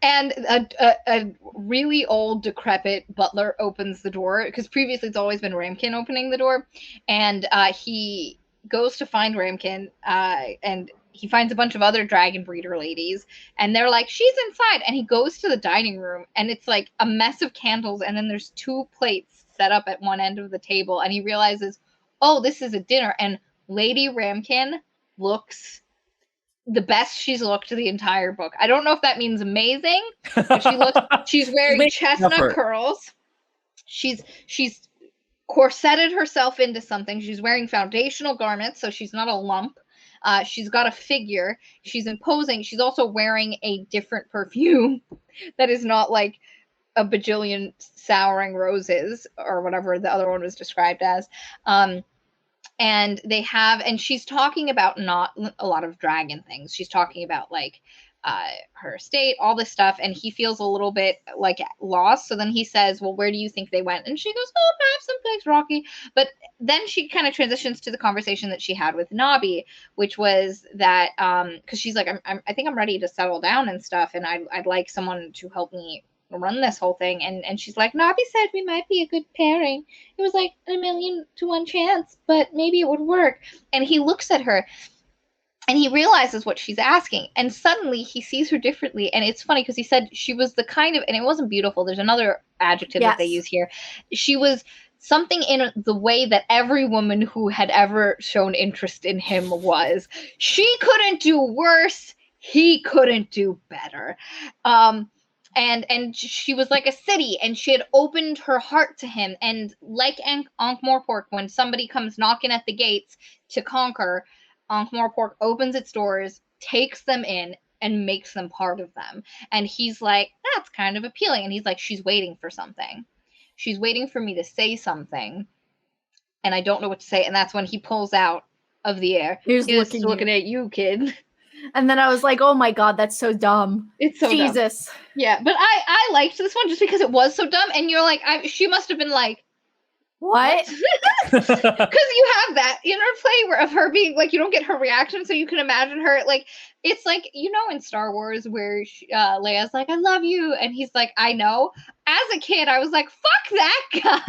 and a really old, decrepit butler opens the door, because previously it's always been Ramkin opening the door, and he goes to find Ramkin, and he finds a bunch of other dragon breeder ladies, and they're like, she's inside, and he goes to the dining room, and it's like a mess of candles, and then there's 2 plates set up at one end of the table, and he realizes, oh, this is a dinner, and Lady Ramkin looks the best she's looked the entire book. I don't know if that means amazing, but she's wearing chestnut curls. She's corseted herself into something. She's wearing foundational garments, so she's not a lump. She's got a figure. She's imposing. She's also wearing a different perfume that is not like a bajillion souring roses or whatever the other one was described as. And she's talking about not a lot of dragon things. She's talking about like her estate, all this stuff, and he feels a little bit like lost. So then he says, well, where do you think they went? And she goes, oh, perhaps someplace rocky. But then she kind of transitions to the conversation that she had with Nobby, which was that because she's like, I think I'm ready to settle down and stuff, and I'd like someone to help me run this whole thing. And she's like, Nobby said we might be a good pairing. It was like 1,000,000 to 1 chance, but maybe it would work. And he looks at her and he realizes what she's asking, and suddenly he sees her differently. And it's funny because he said she was the kind of, and it wasn't beautiful, there's another adjective that they use here, she was something in the way that every woman who had ever shown interest in him was. She couldn't do worse, he couldn't do better. And she was like a city, and she had opened her heart to him. And like Ankh-Morpork, when somebody comes knocking at the gates to conquer, Ankh-Morpork opens its doors, takes them in, and makes them part of them. And he's like, that's kind of appealing. And he's like, she's waiting for something. She's waiting for me to say something, and I don't know what to say. And that's when he pulls out of the air. He's looking at you, kid. And then I was like, oh my God, that's so dumb. It's so Jesus. Dumb. Yeah, but I liked this one just because it was so dumb. And you're like, she must have been like, What? Because you have that interplay of her being like, you don't get her reaction, so you can imagine her like, it's like, in Star Wars where Leia's like, I love you, and he's like, I know. As a kid, I was like, fuck that guy.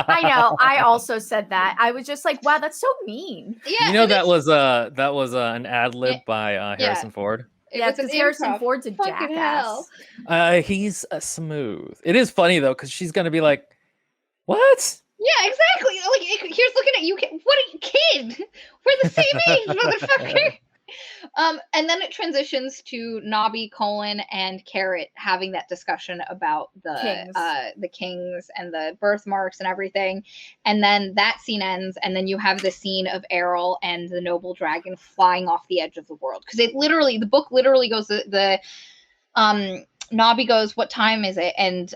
I know. I also said that. I was just like, wow, that's so mean. Yeah, that was an ad lib by Harrison Ford. Yeah, because Harrison Ford's a jackass. He's smooth. It is funny though, because she's gonna be like, what? Yeah, exactly. Like, here's looking at you. What a kid! We're the same age, motherfucker. And then it transitions to Nobby, Colin, and Carrot having that discussion about the kings and the birthmarks and everything. And then that scene ends, and then you have the scene of Errol and the noble dragon flying off the edge of the world. Because the book literally goes, Nobby goes, what time is it? And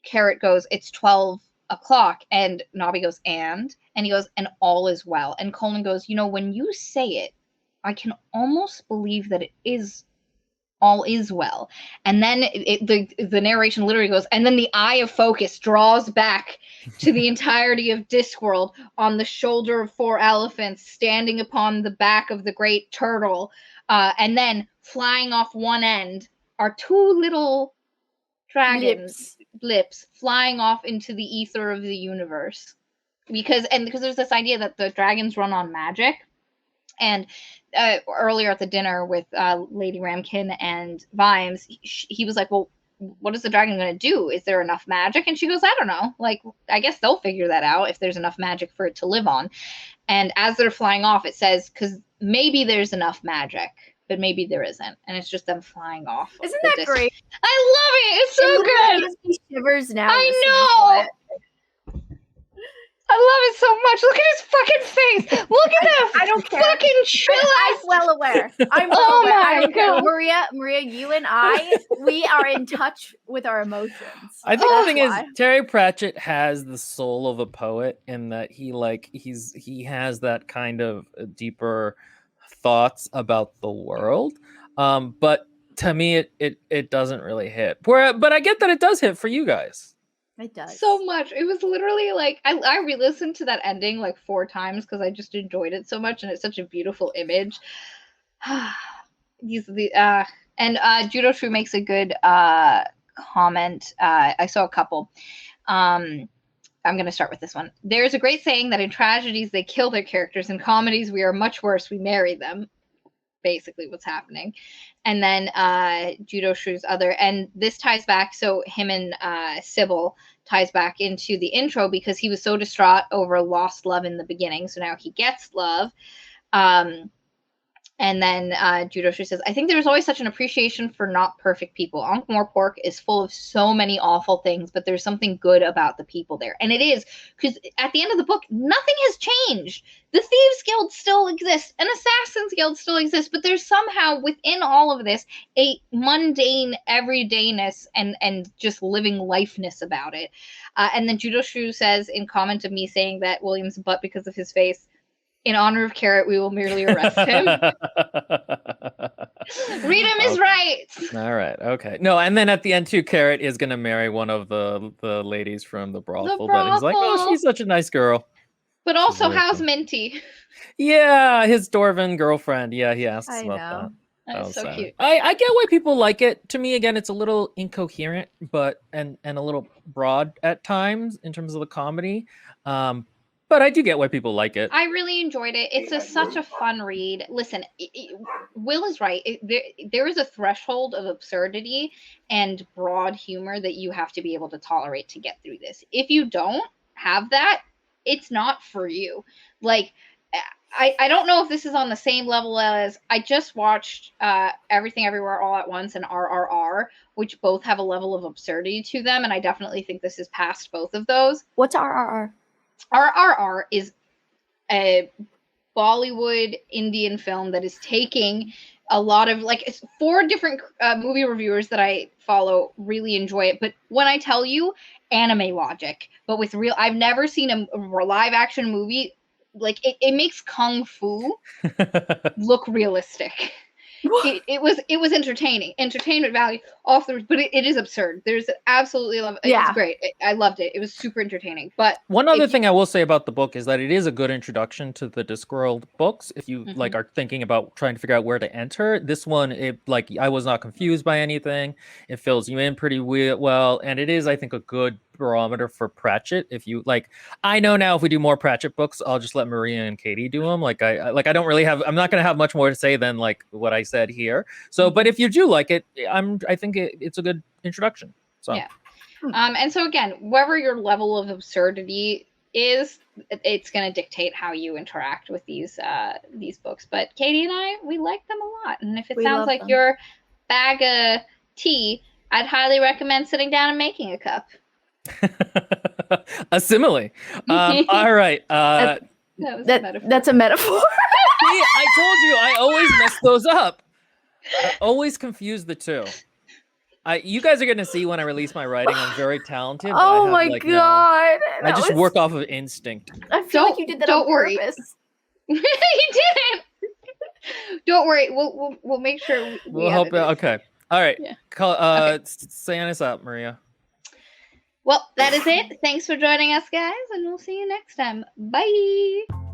Carrot goes, it's 12 o'clock. And Nobby goes, and he goes, and all is well. And Colin goes, when you say it, I can almost believe that it is all is well. And then the narration literally goes, and then the eye of focus draws back to the entirety of Discworld on the shoulder of 4 elephants standing upon the back of the great turtle. And then flying off one end are 2 little dragons lips flying off into the ether of the universe, because there's this idea that the dragons run on magic. And earlier at the dinner with Lady Ramkin and Vimes, he was like, well, what is the dragon going to do? Is there enough magic? And she goes, I don't know, like, I guess they'll figure that out if there's enough magic for it to live on. And as they're flying off, it says, because maybe there's enough magic, but maybe there isn't, and it's just them flying off. Isn't that great? I love it. It's so good. Gives me shivers now. I know. I love it so much. Look at his fucking face. Look at that. I don't care. Fucking chill. I'm well aware. I'm well aware. I don't care. Maria, you and I, we are in touch with our emotions. I think the thing is, Terry Pratchett has the soul of a poet in that he has that kind of deeper thoughts about the world. But to me, it doesn't really hit. But I get that it does hit for you guys. It does so much. It was literally like I re-listened to that ending like 4 times because I just enjoyed it so much, and it's such a beautiful image. Judo True makes a good comment. I saw a couple. I'm going to start with this one. There's a great saying that in tragedies they kill their characters. In comedies we are much worse. We marry them. Basically what's happening. And then Judo Shrew's other, and this ties back, so him and Sybil ties back into the intro because he was so distraught over lost love in the beginning, so now he gets love. And then Judo Shrew says, I think there's always such an appreciation for not perfect people. Ankh-Morpork is full of so many awful things, but there's something good about the people there. And it is, because at the end of the book, nothing has changed. The Thieves Guild still exists. An Assassin's Guild still exists. But there's somehow within all of this a mundane everydayness and just living lifeness about it. And then Judo Shrew says, in comment of me saying that William's butt because of his face, in honor of Carrot, we will merely arrest him. Read him is right. All right. Okay. No, and then at the end too, Carrot is gonna marry one of the ladies from the brothel. But he's like, oh, she's such a nice girl. But also, how's Minty? Yeah, his Dwarven girlfriend. Yeah, he asks about that. That's so cute. I get why people like it. To me, again, it's a little incoherent, but and a little broad at times in terms of the comedy. But I do get why people like it. I really enjoyed it. It's such a fun read. Listen, Will is right. There is a threshold of absurdity and broad humor that you have to be able to tolerate to get through this. If you don't have that, it's not for you. Like, I don't know if this is on the same level as I just watched Everything Everywhere All at Once and RRR, which both have a level of absurdity to them, and I definitely think this is past both of those. What's RRR? RRR is a Bollywood Indian film that is taking a lot of, like, 4 different movie reviewers that I follow really enjoy it. But when I tell you, anime logic, but with real, I've never seen a live action movie. Like, it makes Kung Fu look realistic. it was entertainment value off the, but it is absurd. There's absolutely love. It was great. I loved it. It was super entertaining. But one other thing I will say about the book is that it is a good introduction to the Discworld books. If you like are thinking about trying to figure out where to enter, this one, it like I was not confused by anything. It fills you in pretty well, and it is, I think, a good barometer for Pratchett. If you like, I know now if we do more Pratchett books, I'll just let Maria and Katie do them. Like I don't really have, I'm not going to have much more to say than like what I said here. So, but if you do like it, I think it's a good introduction. So yeah. And so again, wherever your level of absurdity is, it's going to dictate how you interact with these books. But Katie and I, we like them a lot. And if it sounds like your bag of tea, I'd highly recommend sitting down and making a cup. A simile. All right. That's a metaphor. See, I told you, I always mess those up. I always confuse the two. You guys are going to see when I release my writing. I'm very talented. Oh my God. I just work off of instinct. I feel like you did that on purpose. You didn't. Don't worry. We'll make sure we'll help out. Okay. All right. Yeah. Sign us up, Maria. Well, that is it. Thanks for joining us, guys, and we'll see you next time. Bye.